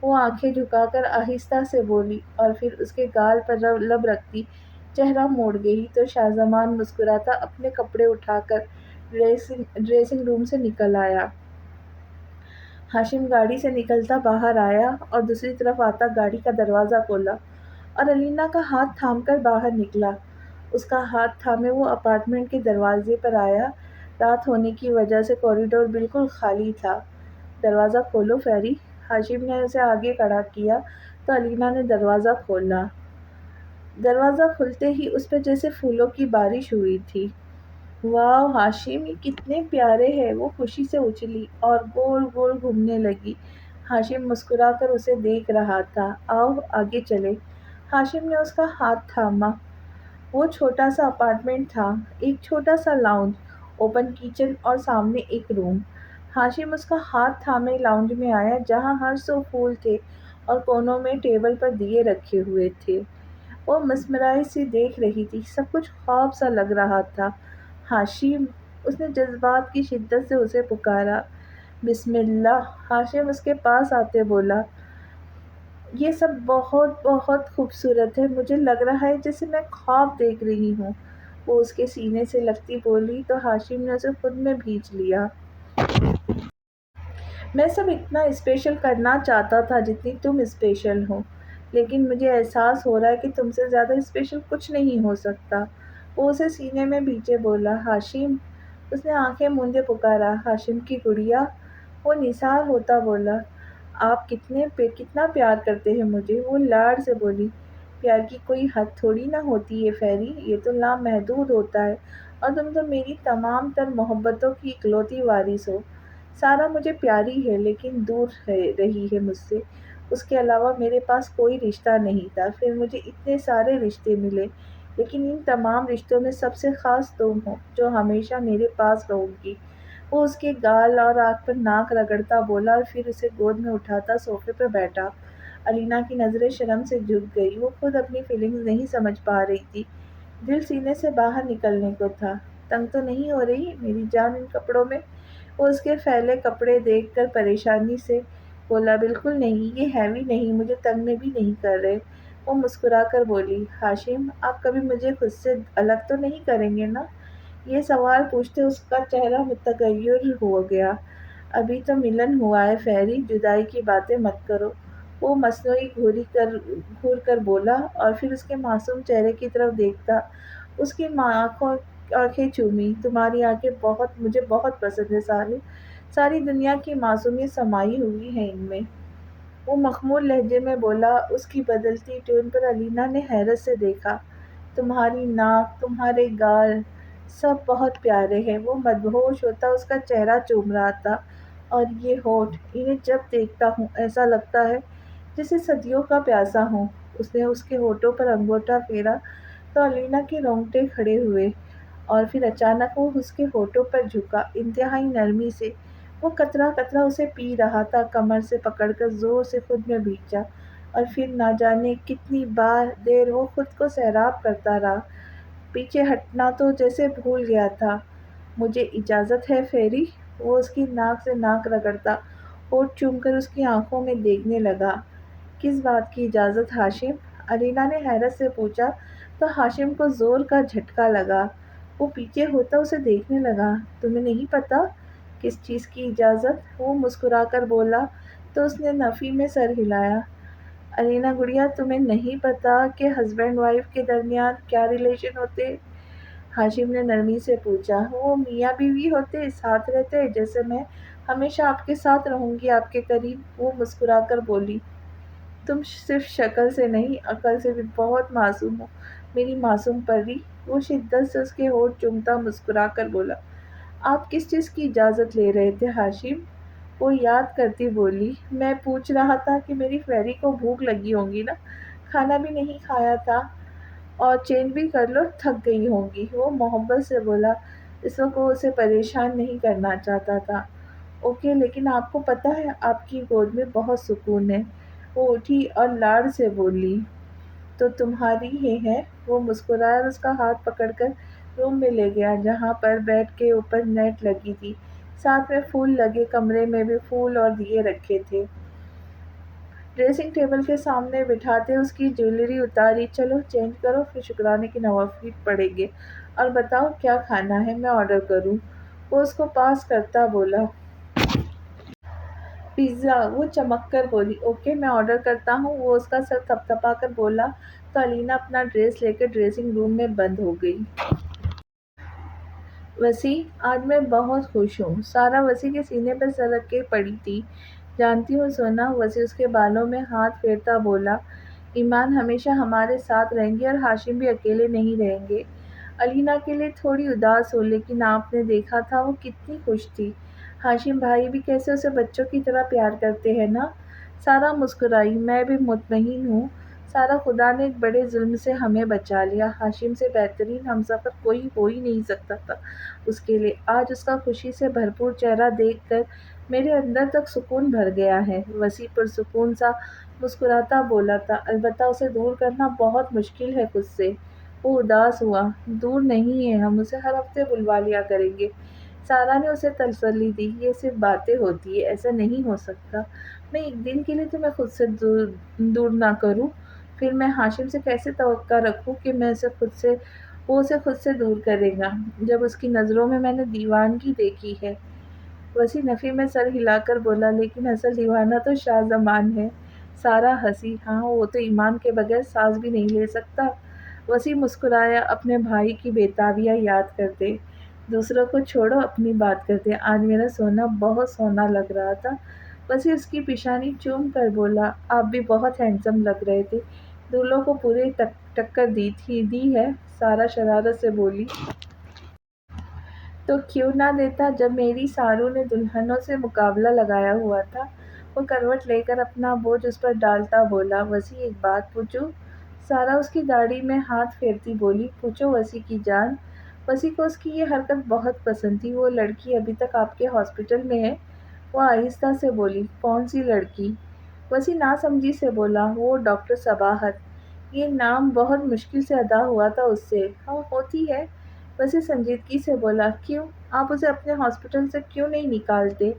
وہ آنکھیں جھکا کر آہستہ سے بولی اور پھر اس کے گال پر لب رکھتی چہرہ موڑ گئی تو شاہزمان مسکراتا اپنے کپڑے اٹھا کر ڈریسنگ روم سے نکل آیا۔ ہاشم گاڑی سے نکلتا باہر آیا اور دوسری طرف آتا گاڑی کا دروازہ کھولا اور علینا کا ہاتھ تھام کر باہر نکلا۔ اس کا ہاتھ تھامے وہ اپارٹمنٹ کے دروازے پر آیا۔ رات ہونے کی وجہ سے کوریڈور بالکل خالی تھا۔ دروازہ کھولو فیری۔ ہاشم نے اسے آگے کھڑا کیا تو علینا نے دروازہ کھولا۔ دروازہ کھلتے ہی اس پر جیسے پھولوں کی بارش ہوئی تھی۔ واو ہاشم، یہ کتنے پیارے ہیں، وہ خوشی سے اچھلی اور گول گول گھومنے لگی۔ ہاشم مسکرا کر اسے دیکھ رہا تھا۔ آؤ آگے چلیں۔ ہاشم نے اس کا ہاتھ تھاما۔ وہ چھوٹا سا اپارٹمنٹ تھا، ایک چھوٹا سا لاؤنج، اوپن کچن اور سامنے ایک روم۔ ہاشم اس کا ہاتھ تھامے لاؤنج میں آیا جہاں ہر سو پھول تھے اور کونوں میں ٹیبل پر دیے رکھے ہوئے تھے۔ وہ مسمرائز سی دیکھ رہی تھی، سب کچھ خواب سا لگ رہا تھا۔ ہاشم، اس نے جذبات کی شدت سے اسے پکارا۔ بسم اللہ، ہاشم اس کے پاس آتے بولا۔ یہ سب بہت بہت خوبصورت ہے، مجھے لگ رہا ہے جیسے میں خواب دیکھ رہی ہوں۔ وہ اس کے سینے سے لگتی بولی تو ہاشم نے اسے خود میں بھینچ لیا۔ میں سب اتنا اسپیشل کرنا چاہتا تھا جتنی تم اسپیشل ہو، لیکن مجھے احساس ہو رہا ہے کہ تم سے زیادہ اسپیشل کچھ نہیں ہو سکتا۔ وہ اسے سینے میں بھینچے بولا۔ ہاشم، اس نے آنکھیں مونجے پکارا۔ ہاشم کی گڑیا۔ وہ نثار ہوتا بولا، آپ کتنا پیار کرتے ہیں مجھے۔ وہ لاڑ سے بولی، پیار کی کوئی حد تھوڑی نہ ہوتی ہے فیری، یہ تو لامحدود ہوتا ہے، اور تم تو میری تمام تر محبتوں کی اکلوتی وارث ہو۔ سارا مجھے پیاری ہے لیکن دور رہی ہے مجھ سے، اس کے علاوہ میرے پاس کوئی رشتہ نہیں تھا، پھر مجھے اتنے سارے رشتے ملے، لیکن ان تمام رشتوں میں سب سے خاص تم ہو جو ہمیشہ میرے پاس رہو گی۔ وہ اس کے گال اور آنکھ پر ناک رگڑتا بولا اور پھر اسے گود میں اٹھاتا صوفے پہ بیٹھا۔ الینا کی نظریں شرم سے جھک گئی، وہ خود اپنی فیلنگز نہیں سمجھ پا رہی تھی، دل سینے سے باہر نکلنے کو تھا۔ تنگ تو نہیں ہو رہی میری جان ان کپڑوں میں؟ وہ اس کے پھیلے کپڑے دیکھ کر پریشانی سے بولا، بالکل نہیں، یہ ہیوی نہیں، مجھے تنگ میں بھی نہیں کر رہے۔ وہ مسکرا کر بولی، ہاشم آپ کبھی مجھے خود سے الگ تو نہیں کریں گے نا؟ یہ سوال پوچھتے اس کا چہرہ متغیر ہو گیا۔ ابھی تو ملن ہوا ہے فیری، جدائی کی باتیں مت کرو۔ وہ مصنوعی گھور کر بولا اور پھر اس کے معصوم چہرے کی طرف دیکھتا اس کی آنکھیں چومی، تمہاری آنکھیں مجھے بہت پسند ہے سالو، ساری دنیا کی معصومیت سمائی ہوئی ہے ان میں۔ وہ مخمول لہجے میں بولا، اس کی بدلتی ٹون پر الینا نے حیرت سے دیکھا۔ تمہاری ناک، تمہارے گال، سب بہت پیارے ہیں۔ وہ مدہوش ہوتا اس کا چہرہ چوم رہا تھا۔ اور یہ ہونٹ، انہیں جب دیکھتا ہوں ایسا لگتا ہے جیسے صدیوں کا پیاسا ہوں۔ اس نے اس کے ہونٹوں پر انگوٹھا پھیرا تو الینا کے رونگٹے کھڑے ہوئے اور پھر اچانک وہ اس کے ہونٹوں پر جھکا، انتہائی نرمی سے۔ وہ قطرہ قطرہ اسے پی رہا تھا، کمر سے پکڑ کر زور سے خود میں بھیجا اور پھر نہ جانے کتنی دیر وہ خود کو سیراب کرتا رہا، پیچھے ہٹنا تو جیسے بھول گیا تھا۔ مجھے اجازت ہے فیری؟ وہ اس کی ناک سے ناک رگڑتا ہونٹ چوم کر اس کی آنکھوں میں دیکھنے لگا۔ کس بات کی اجازت ہاشم؟ الینا نے حیرت سے پوچھا تو ہاشم کو زور کا جھٹکا لگا۔ وہ پیچھے ہوتا اسے دیکھنے لگا۔ تمہیں نہیں پتا کس چیز کی اجازت؟ وہ مسکرا کر بولا تو اس نے نفی میں سر ہلایا۔ الینا گڑیا، تمہیں نہیں پتا کہ ہسبینڈ وائف کے درمیان کیا ریلیشن ہوتے؟ ہاشم نے نرمی سے پوچھا۔ وہ میاں بیوی ہوتے، ساتھ رہتے، جیسے میں ہمیشہ آپ کے ساتھ رہوں گی، آپ کے قریب۔ وہ مسکرا کر بولی، تم صرف شکل سے نہیں، عقل سے بھی بہت معصوم ہو میری معصوم پری۔ وہ شدت سے اس کے ہونٹ چومتا مسکرا کر بولا، آپ کس چیز کی اجازت لے رہے تھے ہاشم؟ وہ یاد کرتی بولی، میں پوچھ رہا تھا کہ میری فیری کو بھوک لگی ہوگی نا، کھانا بھی نہیں کھایا تھا اور چینج بھی کر لو، تھک گئی ہوں گی۔ وہ محبت سے بولا، اس وقت وہ اسے پریشان نہیں کرنا چاہتا تھا۔ اوکے، لیکن آپ کو پتہ ہے آپ کی گود میں بہت سکون ہے۔ وہ اٹھی اور لاڑ سے بولی، تو تمہاری ہی ہے۔ وہ مسکرایا اور اس کا ہاتھ پکڑ کر روم میں لے گیا جہاں پر بیڈ کے اوپر نیٹ لگی تھی، ساتھ میں پھول لگے کمرے میں بھی پھول اور دیے رکھے تھے۔ ڈریسنگ ٹیبل کے سامنے بٹھاتے اس کی جویلری اتاری، چلو چینج کرو پھر شکرانے کی نوافل پڑھیں گے، اور بتاؤ کیا کھانا ہے، میں آرڈر کروں؟ وہ اس کو پاس کرتا بولا، پیزا۔ وہ چمک کر بولی، اوکے میں آرڈر کرتا ہوں۔ وہ اس کا سر تھپ تھپا کر بولا تو الینا اپنا ڈریس لے کر ڈریسنگ روم میں بند ہو گئی۔ وسیع، آج میں بہت خوش ہوں۔ سارا وسیع کے سینے پر سر رکھ کے پڑی تھی۔ جانتی ہوں سونا، وسیع اس کے بالوں میں ہاتھ پھیرتا بولا، ایمان ہمیشہ ہمارے ساتھ رہیں گے اور ہاشم بھی اکیلے نہیں رہیں گے۔ الینا کے لیے تھوڑی اداس ہو، لیکن آپ نے دیکھا تھا وہ کتنی خوش تھی۔ ہاشم بھائی بھی کیسے اسے بچوں کی طرح پیار کرتے ہیں نا؟ سارا مسکرائی، میں بھی مطمئن ہوں سارا، خدا نے ایک بڑے ظلم سے ہمیں بچا لیا۔ ہاشم سے بہترین ہمسفر کوئی ہو ہی نہیں سکتا تھا اس کے لیے۔ آج اس کا خوشی سے بھرپور چہرہ دیکھ کر میرے اندر تک سکون بھر گیا ہے۔ وسیع پرسکون سا مسکراتا بولا تھا، البتہ اسے دور کرنا بہت مشکل ہے خود سے۔ وہ اداس ہوا، دور نہیں ہے، ہم اسے ہر ہفتے بلوا لیا کریں گے۔ سارا نے اسے تسلی دی، یہ صرف باتیں ہوتی ہیں، ایسا نہیں ہو سکتا۔ میں ایک دن کے لیے تمہیں خود سے دور نہ کروں، پھر میں ہاشم سے کیسے توقع رکھوں کہ وہ اسے خود سے دور کرے گا، جب اس کی نظروں میں نے دیوانگی دیکھی ہے۔ وسیع نفی میں سر ہلا کر بولا، لیکن اصل دیوانہ تو شاہ زمان ہے۔ سارا ہنسی، ہاں وہ تو ایمان کے بغیر سانس بھی نہیں لے سکتا۔ وسیع مسکرایا، اپنے بھائی کی بیتابیاں یاد کرتے، دوسروں کو چھوڑو اپنی بات کرتے، آج میرا سونا بہت سونا لگ رہا تھا۔ وسیع اس کی پیشانی چوم کر بولا، آپ بھی بہت ہینڈسم لگ رہے تھے، دولہوں کو پوری ٹکر دی ہے۔ سارا شرارت سے بولی، تو کیوں نہ دیتا جب میری سارو نے دلہنوں سے مقابلہ لگایا ہوا تھا۔ وہ کروٹ لے کر اپنا بوجھ اس پر ڈالتا بولا، وسیع ایک بات پوچھوں؟ سارا اس کی داڑھی میں ہاتھ پھیرتی بولی، پوچھو وسیع کی جان۔ وسیع کو اس کی یہ حرکت بہت پسند تھی۔ وہ لڑکی ابھی تک آپ کے ہاسپٹل میں ہے؟ وہ آہستہ سے بولی۔ کون سی لڑکی؟ وسیع ناسمجھی سے بولا۔ وہ ڈاکٹر صباحت۔ یہ نام بہت مشکل سے ادا ہوا تھا اس سے۔ ہاں ہوتی ہے۔ وسیع سنجیدگی سے بولا۔ کیوں؟ آپ اسے اپنے ہاسپٹل سے کیوں نہیں نکالتے؟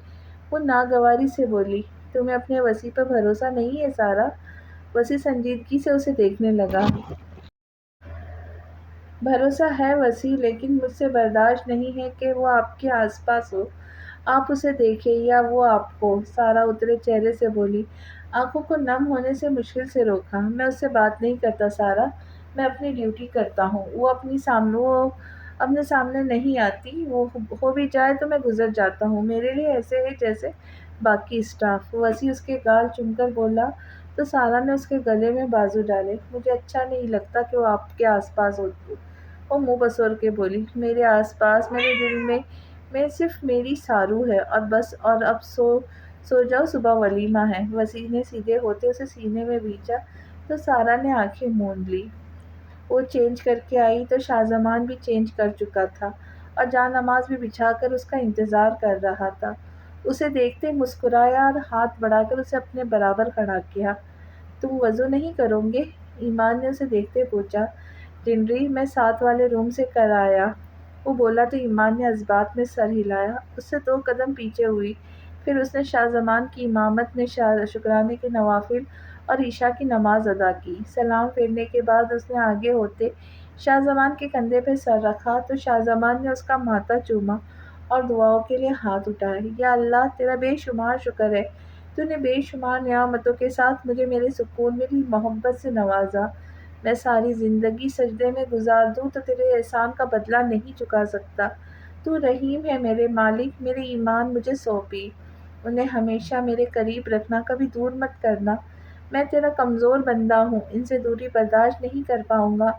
وہ ناگواری سے بولی۔ تمہیں اپنے وسیع پر بھروسہ نہیں ہے سارا؟ وسیع سنجیدگی سے اسے دیکھنے لگا۔ بھروسہ ہے وسیع، لیکن مجھ سے برداشت نہیں ہے کہ وہ آپ کے آس پاس ہو۔ آپ اسے دیکھیں یا وہ آپ کو۔ سارا اترے چہرے سے بولی۔ آنکھوں کو نم ہونے سے مشکل سے روکا۔ میں اس سے بات نہیں کرتا سارا، میں اپنی ڈیوٹی کرتا ہوں۔ وہ اپنے سامنے نہیں آتی، وہ ہو بھی جائے تو میں گزر جاتا ہوں۔ میرے لیے ایسے ہے جیسے باقی اسٹاف۔ وسیع اس کے گال چوم کر بولا تو سارا نے اس کے گلے میں بازو ڈالے۔ مجھے اچھا نہیں لگتا کہ وہ آپ کے آس پاس ہو۔ وہ منہ بسور کے بولی۔ میرے آس پاس، میرے دل میں صرف میری سارو ہے اور بس۔ اور اب سو جاؤ، صبح ولیمہ ہے۔ وسیع نے سیدھے ہوتے اسے سینے میں بھیجا تو سارا نے آنکھیں موند لی۔ وہ چینج کر کے آئی تو شاہ زمان بھی چینج کر چکا تھا اور جاں نماز بھی بچھا کر اس کا انتظار کر رہا تھا۔ اسے دیکھتے مسکرایا اور ہاتھ بڑھا کر اسے اپنے برابر کھڑا کیا۔ تم وضو نہیں کرو گے؟ ایمان نے اسے دیکھتے پوچھا۔ ڈنری، میں ساتھ والے روم سے کر آیا۔ وہ بولا تو ایمان نے اثبات میں سر ہلایا۔ اس سے 2 قدم پیچھے ہوئی۔ پھر اس نے شاہ زمان کی امامت میں شکرانے کے نوافل اور عشاء کی نماز ادا کی۔ سلام پھیرنے کے بعد اس نے آگے ہوتے شاہ زمان کے کندھے پہ سر رکھا تو شاہ زمان نے اس کا ماتھا چوما اور دعاؤں کے لیے ہاتھ اٹھائے۔ یا اللہ، تیرا بے شمار شکر ہے، تو نے بے شمار نعمتوں کے ساتھ مجھے میرے سکون، میری محبت سے نوازا۔ میں ساری زندگی سجدے میں گزار دوں تو تیرے احسان کا بدلہ نہیں چکا سکتا۔ تو رحیم ہے میرے مالک، میرے ایمان مجھے سونپی، انہیں ہمیشہ میرے قریب رکھنا، کبھی دور مت کرنا۔ میں تیرا کمزور بندہ ہوں، ان سے دوری برداشت نہیں کر پاؤں گا،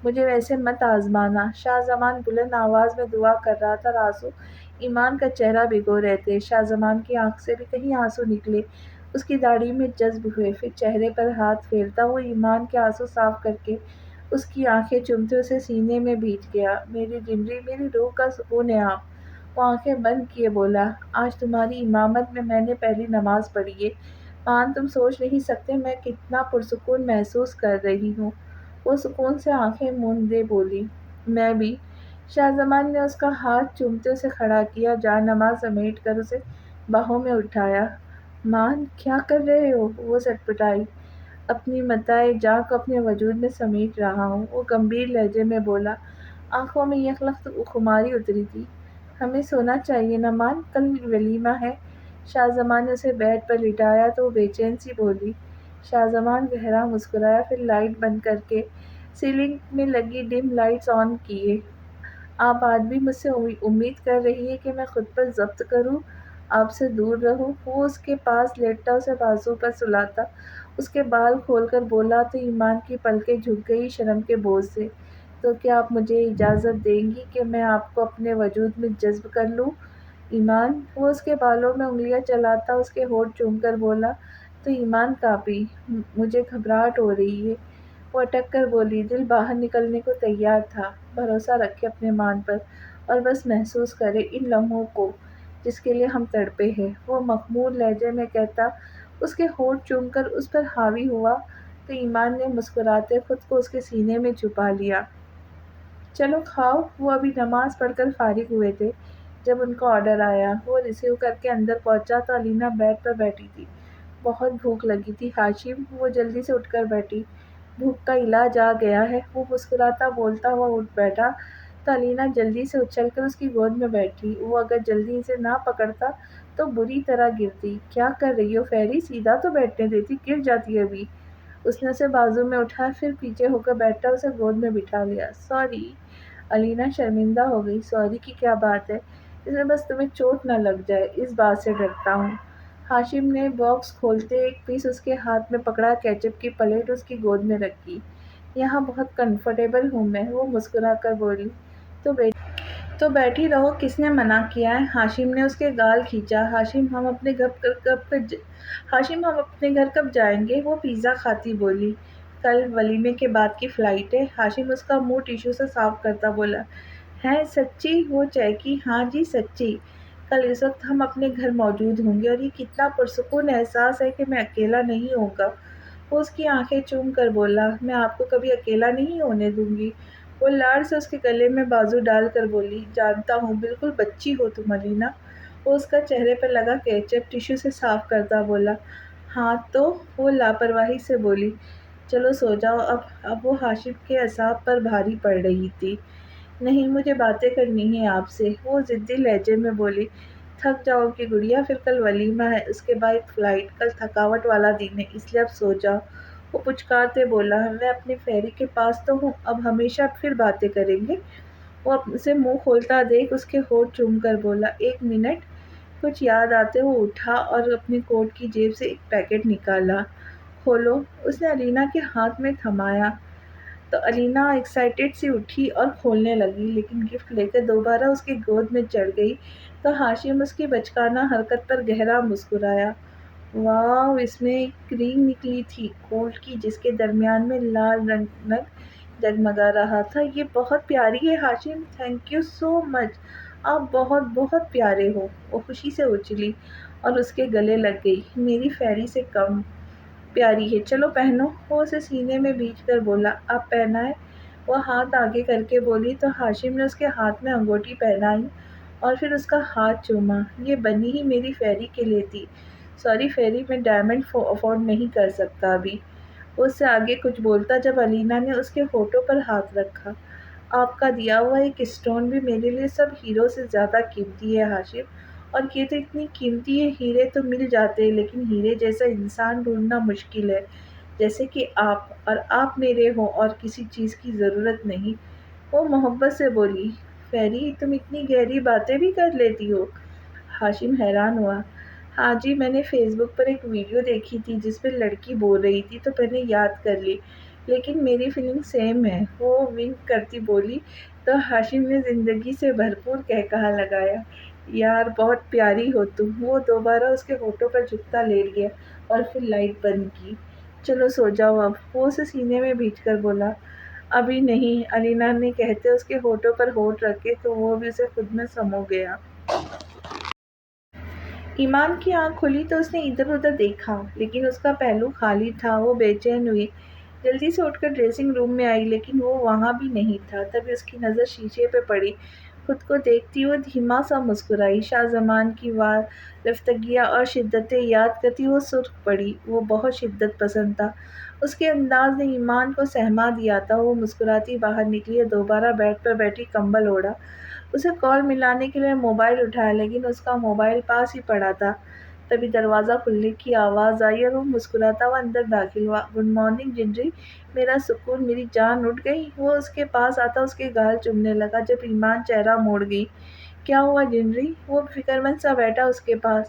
مجھے ویسے مت آزمانا۔ شاہ زمان بلند آواز میں دعا کر رہا تھا اور آنسو ایمان کا چہرہ بھگو رہے تھے۔ شاہ زمان کی آنکھ سے بھی کہیں آنسو نکلے، اس کی داڑھی میں جذب ہوئے، پھر چہرے پر ہاتھ پھیرتا وہ ایمان کے آنسو صاف کر کے اس کی آنکھیں چومتے اسے سینے میں بھیج گیا۔ میری ڈنری، میری روح کا سکون ہے آپ۔ وہ آنکھیں بند کیے بولا۔ آج تمہاری امامت میں نے پہلی نماز پڑھی ہے، مان تم سوچ نہیں سکتے میں کتنا پرسکون محسوس کر رہی ہوں۔ وہ سکون سے آنکھیں موندے بولی۔ میں بھی۔ شاہ زمان نے اس کا ہاتھ چومتے اسے کھڑا کیا، جاں نماز سمیٹ کر اسے باہوں میں اٹھایا۔ مان، کیا کر رہے ہو؟ وہ سٹپٹائی۔ اپنی متاع جاں کو اپنے وجود میں سمیٹ رہا ہوں، وہ گمبھیر لہجے میں بولا۔ آنکھوں میں یکلخت خماری اتری تھی۔ ہمیں سونا چاہیے نا مان، کل ولیمہ ہے۔ شاہ زمان نے اسے بیڈ پر لٹایا تو وہ بے چین سی بولی۔ شاہ زمان گہرا مسکرایا، پھر لائٹ بند کر کے سیلنگ میں لگی ڈم لائٹس آن کیے۔ آپ آج بھی مجھ سے امید کر رہی ہیں کہ میں خود پر ضبط کروں، آپ سے دور رہوں؟ وہ اس کے پاس لیٹا اسے بازو پر سلاتا اس کے بال کھول کر بولا تو ایمان کی پلکیں جھک گئی شرم کے بوجھ سے۔ تو کیا آپ مجھے اجازت دیں گی کہ میں آپ کو اپنے وجود میں جذب کر لوں ایمان؟ وہ اس کے بالوں میں انگلیاں چلاتا اس کے ہونٹ چوم کر بولا تو ایمان کانپی۔ مجھے گھبراہٹ ہو رہی ہے، وہ اٹک کر بولی۔ دل باہر نکلنے کو تیار تھا۔ بھروسہ رکھے اپنے مان پر اور بس محسوس کرے ان لمحوں کو جس کے لیے ہم تڑپے ہیں، وہ مخمور لہجے میں کہتا اس کے ہونٹ چوم کر اس پر حاوی ہوا تو ایمان نے مسکراتے خود کو اس کے سینے میں چھپا لیا۔ چلو کھاؤ۔ وہ ابھی نماز پڑھ کر فارغ ہوئے تھے جب ان کا آرڈر آیا۔ وہ ریسیو کر کے اندر پہنچا تو الینا بیڈ پر بیٹھی تھی۔ بہت بھوک لگی تھی ہاشم، وہ جلدی سے اٹھ کر بیٹھی۔ بھوک کا علاج آ گیا ہے، وہ مسکراتا بولتا ہوا اٹھ بیٹھا تو الینا جلدی سے اچھل کر اس کی گود میں بیٹھی۔ وہ اگر جلدی اسے نہ پکڑتا تو بری طرح گرتی۔ کیا کر رہی ہو فیری، سیدھا تو بیٹھنے دیتی، گر جاتی ابھی۔ اس نے اسے بازو میں اٹھایا، پھر پیچھے ہو کر بیٹھا اسے گود میں بٹھا لیا۔ سوری، الینا شرمندہ ہو گئی۔ سوری کی کیا بات ہے، اس میں بس تمہیں چوٹ نہ لگ جائے، اس بات سے ڈرتا ہوں۔ ہاشم نے باکس کھولتے ایک پیس اس کے ہاتھ میں پکڑا، کیچپ کی پلیٹ اس کی گود میں رکھی۔ یہاں بہت کمفرٹیبل ہوں میں، وہ مسکرا کر بولی۔ تو بیٹھی رہو، کس نے منع کیا ہے؟ ہاشم نے اس کے گال کھینچا۔ ہاشم، ہم اپنے گھر کب جائیں گے؟ وہ پیزا کھاتی بولی۔ کل ولیمے کے بعد کی فلائٹ ہے۔ ہاشم اس کا منہ ٹیشو سے صاف کرتا بولا۔ ہے سچی؟ وہ چہکی۔ ہاں جی سچی، کل اس وقت ہم اپنے گھر موجود ہوں گے اور یہ کتنا پرسکون احساس ہے کہ میں اکیلا نہیں ہوگا۔ وہ اس کی آنکھیں چوم کر بولا، میں آپ کو کبھی اکیلا نہیں ہونے دوں گی۔ وہ لاڑ سے اس کے گلے میں بازو ڈال کر بولی، جانتا ہوں بالکل بچی ہو تم الینا۔ وہ اس کا چہرے پر لگا کیچپ ٹشو سے صاف کرتا بولا، ہاں تو؟ وہ لاپرواہی سے بولی، چلو سو جاؤ اب وہ ہاشم کے اعصاب پر بھاری پڑ رہی تھی۔ نہیں مجھے باتیں کرنی ہیں آپ سے، وہ ضدی لہجے میں بولی، تھک جاؤ گی گڑیا، پھر کل ولیمہ ہے، اس کے بعد فلائٹ، کل تھکاوٹ والا دن ہے، اس لیے اب سو جاؤ۔ وہ پچکارتے بولا، میں اپنے فیری کے پاس تو ہوں، اب ہمیشہ پھر باتیں کریں گے۔ وہ اسے منہ کھولتا دیکھ اس کے ہونٹ چوم کر بولا، ایک منٹ۔ کچھ یاد آتے وہ اٹھا اور اپنی کوٹ کی جیب سے ایک پیکٹ نکالا۔ کھولو، اس نے الینا کے ہاتھ میں تھمایا تو الینا ایکسائٹیڈ سی اٹھی اور کھولنے لگی، لیکن گفٹ لے کر دوبارہ اس کی گود میں چڑھ گئی تو ہاشم اس کی بچکانہ حرکت پر گہرا مسکرایا۔ واو، اس میں ایک رنگ نکلی تھی گولڈ کی جس کے درمیان میں لال رنگ جگمگا رہا تھا۔ یہ بہت پیاری ہے ہاشم، تھینک یو سو مچ، آپ بہت بہت پیارے ہو۔ وہ خوشی سے اچھلی اور اس کے گلے لگ گئی، میری فیری سے کم پیاری ہے، چلو پہنو۔ وہ اسے سینے میں بیچ کر بولا، آپ پہنائیں؟ وہ ہاتھ آگے کر کے بولی تو ہاشم نے اس کے ہاتھ میں انگوٹھی پہنائی اور پھر اس کا ہاتھ چوما۔ یہ بنی ہی میری فیری کے لیے تھی، سوری فیری، میں ڈائمنڈ افورڈ نہیں کر سکتا ابھی۔ وہ اس سے آگے کچھ بولتا جب الینا نے اس کے ہونٹوں پر ہاتھ رکھا، آپ کا دیا ہوا ایک اسٹون بھی میرے لیے سب ہیروں سے زیادہ قیمتی ہے ہاشم، اور یہ تو اتنی قیمتی ہے، ہیرے تو مل جاتے ہیں لیکن ہیرے جیسا انسان ڈھونڈنا مشکل ہے، جیسے کہ آپ، اور آپ میرے ہو اور کسی چیز کی ضرورت نہیں۔ وہ محبت سے بولی، فیری تم اتنی گہری باتیں بھی کر لیتی ہو؟ ہاشم حیران ہوا۔ ہاں جی، میں نے فیس بک پر ایک ویڈیو دیکھی تھی جس میں لڑکی بول رہی تھی تو میں نے یاد کر لی، لیکن میری فیلنگ سیم ہے، وہ ونک کرتی بولی تو ہاشم نے زندگی سے بھرپور قہقہہ لگایا، یار بہت پیاری ہو تم۔ وہ دوبارہ اس کے ہونٹوں پر جھکتا لیٹ گیا اور پھر لائٹ بند کی۔ چلو سو جاؤ اب، وہ اسے سینے میں بھیج کر بولا۔ ابھی نہیں، الینا نے کہتے اس کے ہونٹوں پر ہونٹ رکھے تو وہ بھی اسے خود میں سمو گیا۔ ایمان کی آنکھ کھلی تو اس نے ادھر ادھر دیکھا، لیکن اس کا پہلو خالی تھا۔ وہ بے چین ہوئی، جلدی سے اٹھ کر ڈریسنگ روم میں آئی لیکن وہ وہاں بھی نہیں تھا۔ تبھی اس کی نظر شیشے پہ پڑی، خود کو دیکھتی وہ دھیما سا مسکرائی۔ شاہ زمان کی رفتگیاں اور شدتیں یاد کرتی وہ سرخ پڑی۔ وہ بہت شدت پسند تھا، اس کے انداز نے ایمان کو سہما دیا تھا۔ وہ مسکراتی باہر نکلی اور دوبارہ بیڈ پر بیٹھی کمبل اوڑھا۔ اسے کال ملانے کے لیے موبائل اٹھایا لیکن اس کا موبائل پاس ہی پڑا تھا۔ تبھی دروازہ کھلنے کی آواز آئی اور وہ مسکراتا ہوا اندر داخل ہوا۔ گڈ مارننگ جنری، میرا سکون، میری جان اٹھ گئی۔ وہ اس کے پاس آتا اس کے گال چومنے لگا جب ایمان چہرہ موڑ گئی۔ کیا ہوا جنری؟ وہ فکر مند سا بیٹھا اس کے پاس۔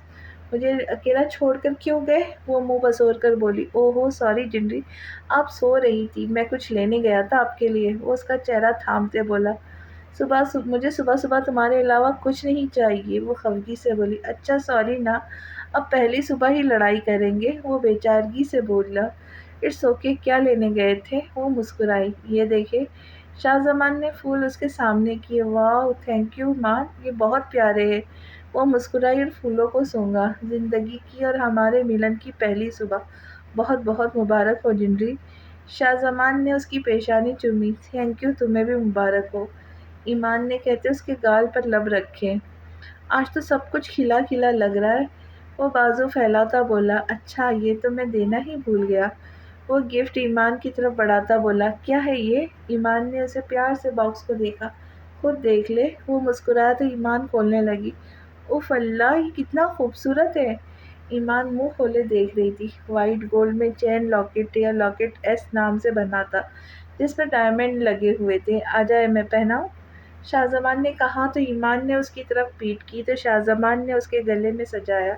مجھے اکیلا چھوڑ کر کیوں گئے؟ وہ منہ بسور کر بولی، اوہ ہو سوری جنری، آپ سو رہی تھی، میں کچھ لینے گیا تھا آپ کے لیے۔ وہ اس کا چہرہ تھامتے بولا، مجھے صبح صبح تمہارے علاوہ کچھ نہیں چاہیے۔ وہ خفگی سے بولی، اچھا سوری نا، اب پہلی صبح ہی لڑائی کریں گے۔ وہ بے چارگی سے بولا، اٹس اوکے، کیا لینے گئے تھے؟ وہ مسکرائی، یہ دیکھے۔ شاہ زمان نے پھول اس کے سامنے کیے، واو تھینک یو مان، یہ بہت پیارے ہیں۔ وہ مسکرائی اور پھولوں کو سونگھا، زندگی کی اور ہمارے ملن کی پہلی صبح بہت بہت مبارک ہو جنری۔ شاہ زمان نے اس کی پیشانی چومی، تھینک یو، تمہیں بھی مبارک ہو، ایمان نے کہتے اس کے گال پر لب رکھے۔ آج تو سب کچھ کھلا کھلا لگ رہا ہے۔ وہ بازو پھیلاتا بولا، اچھا یہ تو میں دینا ہی بھول گیا۔ وہ گفٹ ایمان کی طرف بڑھاتا بولا، کیا ہے یہ؟ ایمان نے اسے پیار سے باکس کو دیکھا، خود دیکھ لے۔ وہ مسکرایا تو ایمان کھولنے لگی، اف اللہ، یہ کتنا خوبصورت ہے۔ ایمان منہ کھولے دیکھ رہی تھی، وائٹ گولڈ میں چین لاکٹ، یا لاکٹ ایس نام سے بنا تھا جس پر ڈائمنڈ لگے ہوئے تھے۔ آجائے میں پہناؤں؟ شاہ زمان نے کہا تو ایمان نے اس کی طرف پیٹ کی تو شاہ زمان نے اس کے گلے میں سجایا،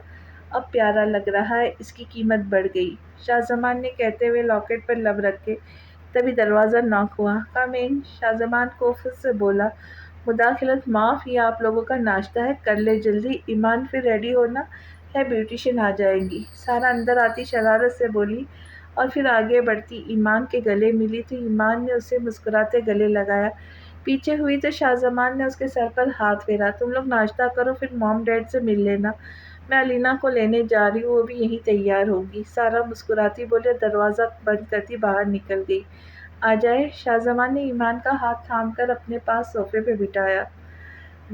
اب پیارا لگ رہا ہے، اس کی قیمت بڑھ گئی۔ شاہ زمان نے کہتے ہوئے لاکٹ پر لب رکھے، تبھی دروازہ ناک ہوا، کم ان۔ شاہ زمان کو خود سے بولا، مداخلت معاف، یہ آپ لوگوں کا ناشتہ ہے، کر لے جلدی، ایمان پھر ریڈی ہونا ہے، بیوٹیشین آ جائیں گی۔ سارا اندر آتی شرارت سے بولی اور پھر آگے بڑھتی ایمان کے گلے ملی تو ایمان نے اسے مسکراتے گلے لگایا، پیچھے ہوئی تو شاہزمان نے اس کے سر پر ہاتھ پھیرا۔ تم لوگ ناشتہ کرو، پھر مام ڈیڈ سے مل لینا، میں علینا کو لینے جا رہی ہوں، وہ بھی یہیں تیار ہوگی۔ سارا مسکراتی بولے، دروازہ بند کرتی باہر نکل گئی۔ آ جائے، شاہزمان نے ایمان کا ہاتھ تھام کر اپنے پاس صوفے پہ بٹھایا۔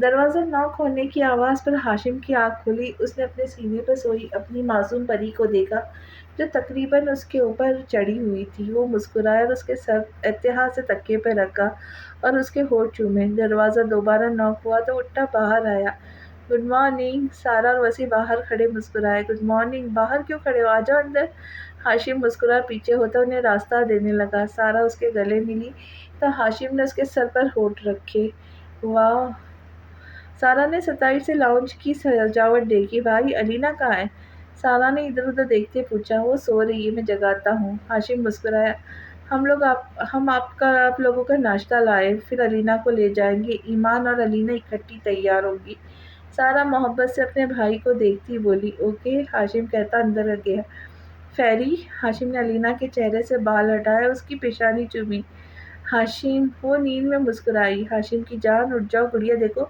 دروازہ ناک ہونے کی آواز پر ہاشم کی آنکھ کھلی۔ اس نے اپنے سینے پر سوئی اپنی معصوم پری کو دیکھا جو تقریباً اس کے اوپر چڑھی ہوئی تھی۔ وہ مسکرایا اور اس کے سر اتحاد سے تکیے پہ رکھا اور اس کے ہونٹ چومے۔ دروازہ دوبارہ ناک ہوا تو اٹھا باہر آیا۔ گڈ مارننگ، سارا اور وسیع باہر کھڑے مسکرائے۔ گڈ مارننگ، باہر کیوں کھڑے ہو، آ جاؤ اندر۔ ہاشم مسکرا پیچھے ہوتا انہیں راستہ دینے لگا۔ سارا اس کے گلے ملی تو ہاشم نے اس کے سر پر ہونٹ رکھے۔ واہ! سارا نے ستائش سے لاؤنج کی سجاوٹ دیکھی۔ بھائی، علینا کہاں ہے؟ سارا نے ادھر ادھر دیکھتے پوچھا۔ وہ سو رہی ہے، میں جگاتا ہوں۔ ہاشم مسکرایا۔ ہم آپ لوگوں کا ناشتہ لائے، پھر علینا کو لے جائیں گے۔ ایمان اور علینا اکٹھی تیار ہوگی۔ سارا محبت سے اپنے بھائی کو دیکھتی بولی۔ اوکے، ہاشم کہتا اندر گیا۔ فیری، ہاشم نے علینا کے چہرے سے بال ہٹائے، اس کی پیشانی چومی۔ ہاشم، وہ نیند میں مسکرائی۔ ہاشم کی جان، اٹھ جاؤ گڑیا، دیکھو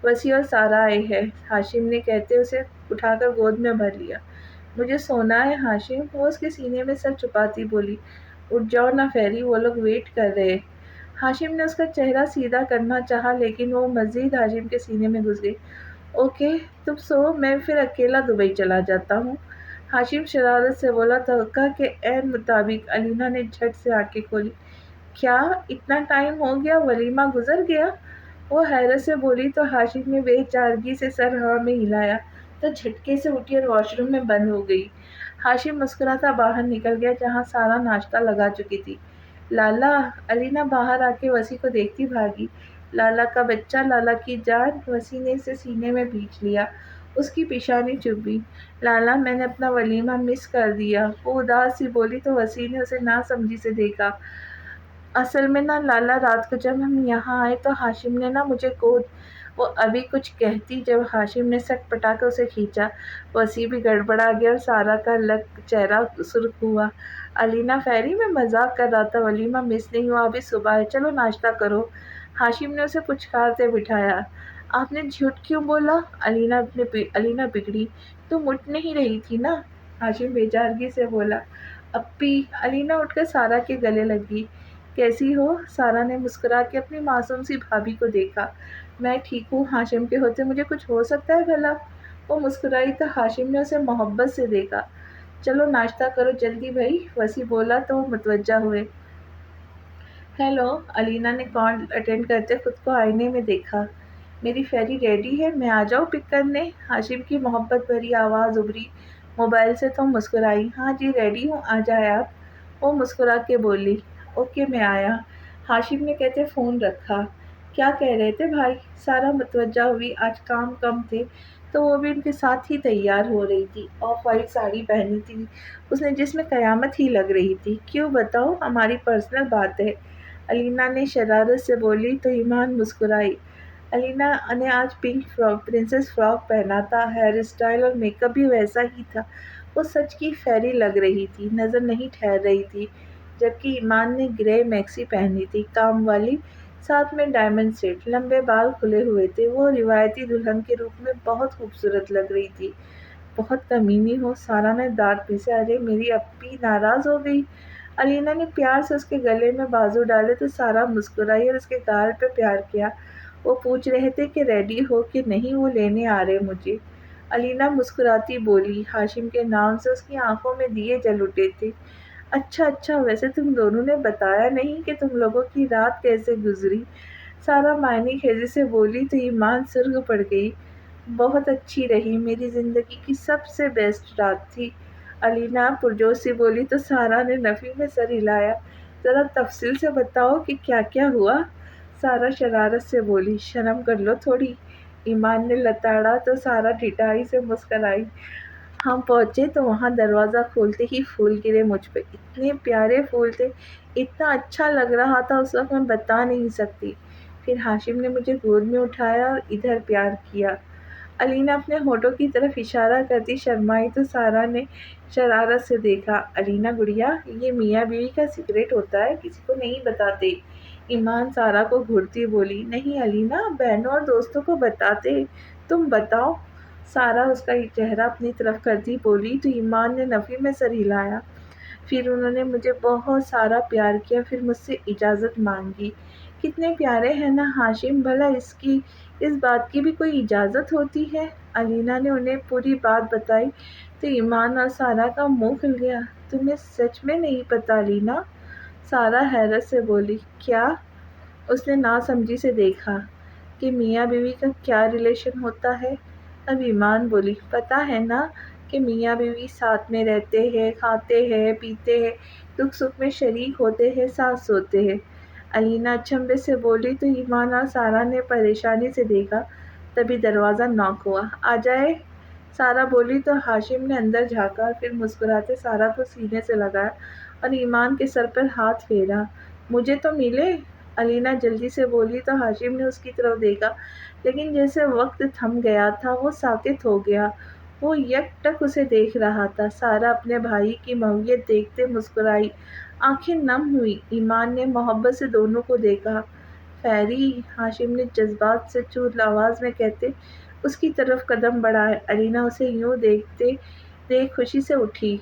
وسیع اور سارا آئے ہیں، ہاشم نے کہتے اسے اٹھا کر گود میں بھر لیا۔ مجھے سونا ہے ہاشم، وہ اس کے سینے میں سر چھپاتی بولی۔ اٹھ جاؤ نا فیری، وہ لوگ ویٹ کر رہے۔ ہاشم نے اس کا چہرہ سیدھا کرنا چاہا لیکن وہ مزید ہاشم کے سینے میں گھس گئی۔ اوکے، تم سو، میں پھر اکیلا دبئی چلا جاتا ہوں۔ ہاشم شرارت سے بولا۔ توقع کے عین مطابق علینا نے جھٹ سے آنکھیں کھولی۔ کیا اتنا ٹائم ہو گیا، ولیمہ گزر گیا؟ وہ حیرت سے بولی تو ہاشم نے بے چارگی سے سر ہوا میں ہلایا تو جھٹکے سے اٹھی اور واش روم میں بند ہو گئی۔ ہاشم مسکراتا باہر نکل گیا جہاں سارا ناشتہ لگا چکی تھی۔ لالا، علینا باہر آ کے وسیع کو دیکھتی بھاگی۔ لالا کا بچہ، لالا کی جان، وسیع نے اسے سینے میں بھینچ لیا، اس کی پیشانی چومی۔ لالا، میں نے اپنا ولیمہ مس کر دیا، وہ اداس سی بولی تو وسیع نے اسے ناسمجھی سے دیکھا۔ اصل میں نا لالا، رات کو جب ہم یہاں آئے تو ہاشم نے نا مجھے گود، وہ ابھی کچھ کہتی جب ہاشم نے سٹ پٹا کر اسے کھینچا، وسیع بھی گڑبڑا گیا اور سارا کا چہرہ سرخ ہوا۔ علینا، فیری، میں مذاق کر رہا تھا، ولیمہ مس نہیں ہوا، ابھی صبح ہے، چلو ناشتہ کرو۔ ہاشم نے اسے پچکارتے بٹھایا۔ آپ نے جھوٹ کیوں بولا؟ علینا بگڑی۔ تم اٹھ نہیں رہی تھی نا؟ ہاشم بے چارگی سے بولا۔ اپی، علینا اٹھ کر سارا کے گلے لگی۔ کیسی ہو؟ سارا نے مسکرا کے اپنی معصوم سی بھابھی کو دیکھا۔ میں ٹھیک ہوں، ہاشم کے ہوتے مجھے کچھ ہو سکتا ہے بھلا؟ وہ مسکرائی تو ہاشم نے اسے محبت سے دیکھا۔ چلو ناشتہ کرو جلدی بھائی، وسیع بولا تو وہ متوجہ ہوئے۔ ہیلو، علینا نے کال اٹینڈ کرتے خود کو آئینے میں دیکھا۔ میری فیری ریڈی ہے، میں آ جاؤں پک کرنے؟ ہاشم کی محبت بھری آواز ابھری موبائل سے تو مسکرائی۔ ہاں جی ریڈی ہوں، آ جائے آپ، وہ مسکرا کے بولی۔ اوکے، میں آیا، ہاشم نے کہتے فون رکھا۔ کیا کہہ رہے تھے بھائی؟ سارا متوجہ ہوئی، آج کام کم تھے تو وہ بھی ان کے ساتھ ہی تیار ہو رہی تھی۔ آف وائٹ ساڑی پہنی تھی اس نے جس میں قیامت ہی لگ رہی تھی۔ کیوں بتاؤ، ہماری پرسنل بات ہے، علینا نے شرارت سے بولی تو ایمان مسکرائی۔ علینا نے آج پنک پرنسس فراک پہنا تھا، ہیئر اسٹائل اور میک اپ بھی ویسا ہی تھا، وہ سچ کی فیری لگ رہی تھی، نظر نہیں ٹھہر رہی تھی۔ جبکہ ایمان نے گرے میکسی پہنی تھی، کام والی، ساتھ میں ڈائمنڈ سیٹ، لمبے بال کھلے ہوئے تھے، وہ روایتی دلہن کے روپ میں بہت خوبصورت لگ رہی تھی۔ بہت کمینی ہو، سارا نے دانت پیسے۔ ارے میری اپی ناراض ہو گئی؟ علینا نے پیار سے اس کے گلے میں بازو ڈالے تو سارا مسکرائی اور اس کے گال پہ پیار کیا۔ وہ پوچھ رہے تھے کہ ریڈی ہو کہ نہیں، وہ لینے آ رہے مجھے، علینا مسکراتی بولی۔ ہاشم کے نام سے اس کی آنکھوں میں دیے جل اٹھے تھے۔ اچھا، ویسے تم دونوں نے بتایا نہیں کہ تم لوگوں کی رات کیسے گزری؟ سارا معنی خیزی سے بولی تو ایمان سرخ پڑ گئی۔ بہت اچھی رہی، میری زندگی کی سب سے بیسٹ رات تھی، علینا پرجوش سی بولی تو سارا نے نفی میں سر ہلایا۔ ذرا تفصیل سے بتاؤ کہ کیا کیا ہوا؟ سارا شرارت سے بولی۔ شرم کر لو تھوڑی، ایمان نے لتاڑا تو سارا ٹھٹائی سے مسکرائی۔ ہم پہنچے تو وہاں دروازہ کھولتے ہی پھول گرے مجھ پہ، اتنے پیارے پھول تھے، اتنا اچھا لگ رہا تھا اس وقت، میں بتا نہیں سکتی۔ پھر ہاشم نے مجھے گود میں اٹھایا اور ادھر پیار کیا۔ علینا اپنے ہونٹوں کی طرف اشارہ کرتی شرمائی تو سارا نے شرارت سے دیکھا۔ علینا گڑیا، یہ میاں بیوی کا سیکریٹ ہوتا ہے، کسی کو نہیں بتاتے، ایمان سارا کو گھورتی بولی، نہیں علینا، بہنوں اور دوستوں کو بتاتے، تم بتاؤ۔ سارا اس کا چہرہ اپنی طرف کرتی بولی تو ایمان نے نفی میں سر ہلایا۔ پھر انہوں نے مجھے بہت سارا پیار کیا، پھر مجھ سے اجازت مانگی۔ کتنے پیارے ہیں نا ہاشم، بھلا اس بات کی بھی کوئی اجازت ہوتی ہے؟ علینا نے انہیں پوری بات بتائی تو ایمان اور سارا کا منہ کھل گیا۔ تمہیں سچ میں نہیں پتا علینا؟ سارا حیرت سے بولی، کیا؟ اس نے ناسمجھی سے دیکھا کہ میاں بیوی کا کیا ریلیشن ہوتا ہے؟ اب ایمان بولی، پتا ہے نا کہ میاں بیوی ساتھ میں رہتے ہیں، کھاتے ہیں، پیتے ہیں، دکھ سکھ میں شریک ہوتے ہیں، ساتھ سوتے ہیں۔ علینا اچنبھے سے بولی تو ایمان اور سارا نے پریشانی سے دیکھا، تبھی دروازہ ناک ہوا۔ آ جائے، سارا بولی تو ہاشم نے اندر جھانکا، پھر مسکراتے سارا کو سینے سے لگایا اور ایمان کے سر پر ہاتھ پھیرا۔ مجھے تو ملے، علینا جلدی سے بولی تو ہاشم نے اس کی طرف دیکھا، لیکن جیسے وقت تھم گیا تھا، وہ ساکت ہو گیا۔ وہ یک ٹک اسے دیکھ رہا تھا۔ سارا اپنے بھائی کی مویت دیکھتے مسکرائی، آنکھیں نم ہوئی۔ ایمان نے محبت سے دونوں کو دیکھا۔ خیری، ہاشم نے جذبات سے چور آواز میں کہتے اس کی طرف قدم بڑھائے۔ علینا اسے یوں دیکھتے دیکھ خوشی سے اٹھی۔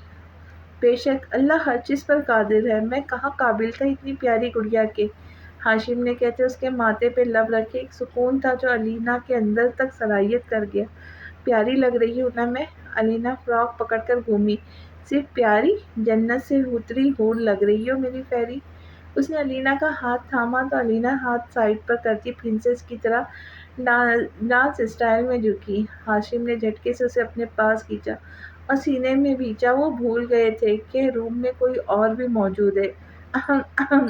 بے شک اللہ ہر چیز پر قادر ہے، میں کہاں قابل تھا اتنی پیاری گڑیا کے۔ ہاشم نے کہتے اس کے ماتھے پہ لب رکھے۔ ایک سکون تھا جو علینا کے اندر تک سرایت کر گیا۔ پیاری لگ رہی ہوں نا میں؟ علینا فراق پکڑ کر گھومی۔ صرف پیاری؟ جنت سے اتری حور لگ رہی ہو میری خیری۔ اس نے علینا کا ہاتھ تھاما تو علینا ہاتھ سائڈ پر کرتی پرنسس کی طرح ڈانس اسٹائل میں جھکی۔ ہاشم نے جھٹکے سے اسے اپنے پاس کھینچا اور سینے میں بھینچا۔ وہ بھول گئے تھے کہ روم میں کوئی اور بھی موجود ہے۔ اہم اہم،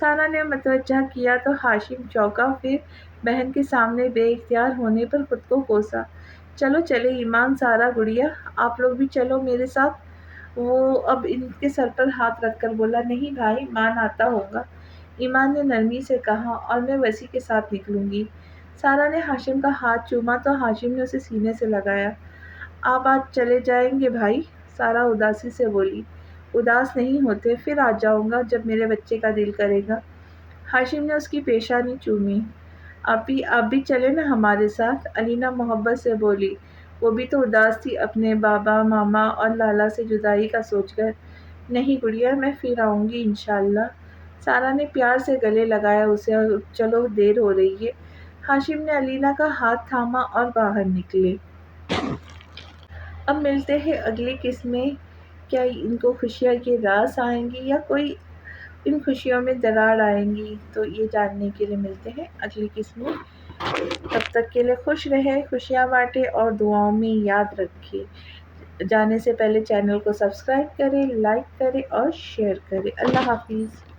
سارا نے متوجہ کیا تو ہاشم چونکا، پھر بہن کے سامنے بے اختیار ہونے پر خود کو کوسا۔ چلو چلے ایمان، سارا گڑیا، آپ لوگ بھی چلو میرے ساتھ۔ وہ اب ان کے سر پر ہاتھ رکھ کر بولا، نہیں بھائی، مان آتا ہوگا۔ ایمان نے نرمی سے کہا، اور میں وسیع کے ساتھ نکلوں گی۔ سارا نے ہاشم کا ہاتھ چوما تو ہاشم نے اسے سینے سے لگایا۔ آپ آج چلے جائیں گے بھائی؟ سارا اداسی سے بولی۔ اداس نہیں ہوتے، پھر آ جاؤں گا جب میرے بچے کا دل کرے گا۔ ہاشم نے اس کی پیشانی چومی۔ آپ بھی چلے نا ہمارے ساتھ، علینا محبت سے بولی۔ وہ بھی تو اداس تھی اپنے بابا، ماما اور لالا سے جدائی کا سوچ کر۔ نہیں گڑیا، میں پھر آؤں گی انشاءاللہ۔ سارا نے پیار سے گلے لگایا اسے، اور چلو دیر ہو رہی ہے۔ ہاشم نے علینا کا ہاتھ تھاما اور باہر نکلے۔ اب ملتے ہیں اگلی قسط میں۔ کیا ان کو خوشیاں کے راز آئیں گی یا کوئی ان خوشیوں میں دراڑ آئیں گی؟ تو یہ جاننے کے لیے ملتے ہیں اگلی قسط میں۔ تب تک کے لیے خوش رہے، خوشیاں بانٹے اور دعاؤں میں یاد رکھے۔ جانے سے پہلے چینل کو سبسکرائب کریں، لائک کریں اور شیئر کریں۔ اللہ حافظ۔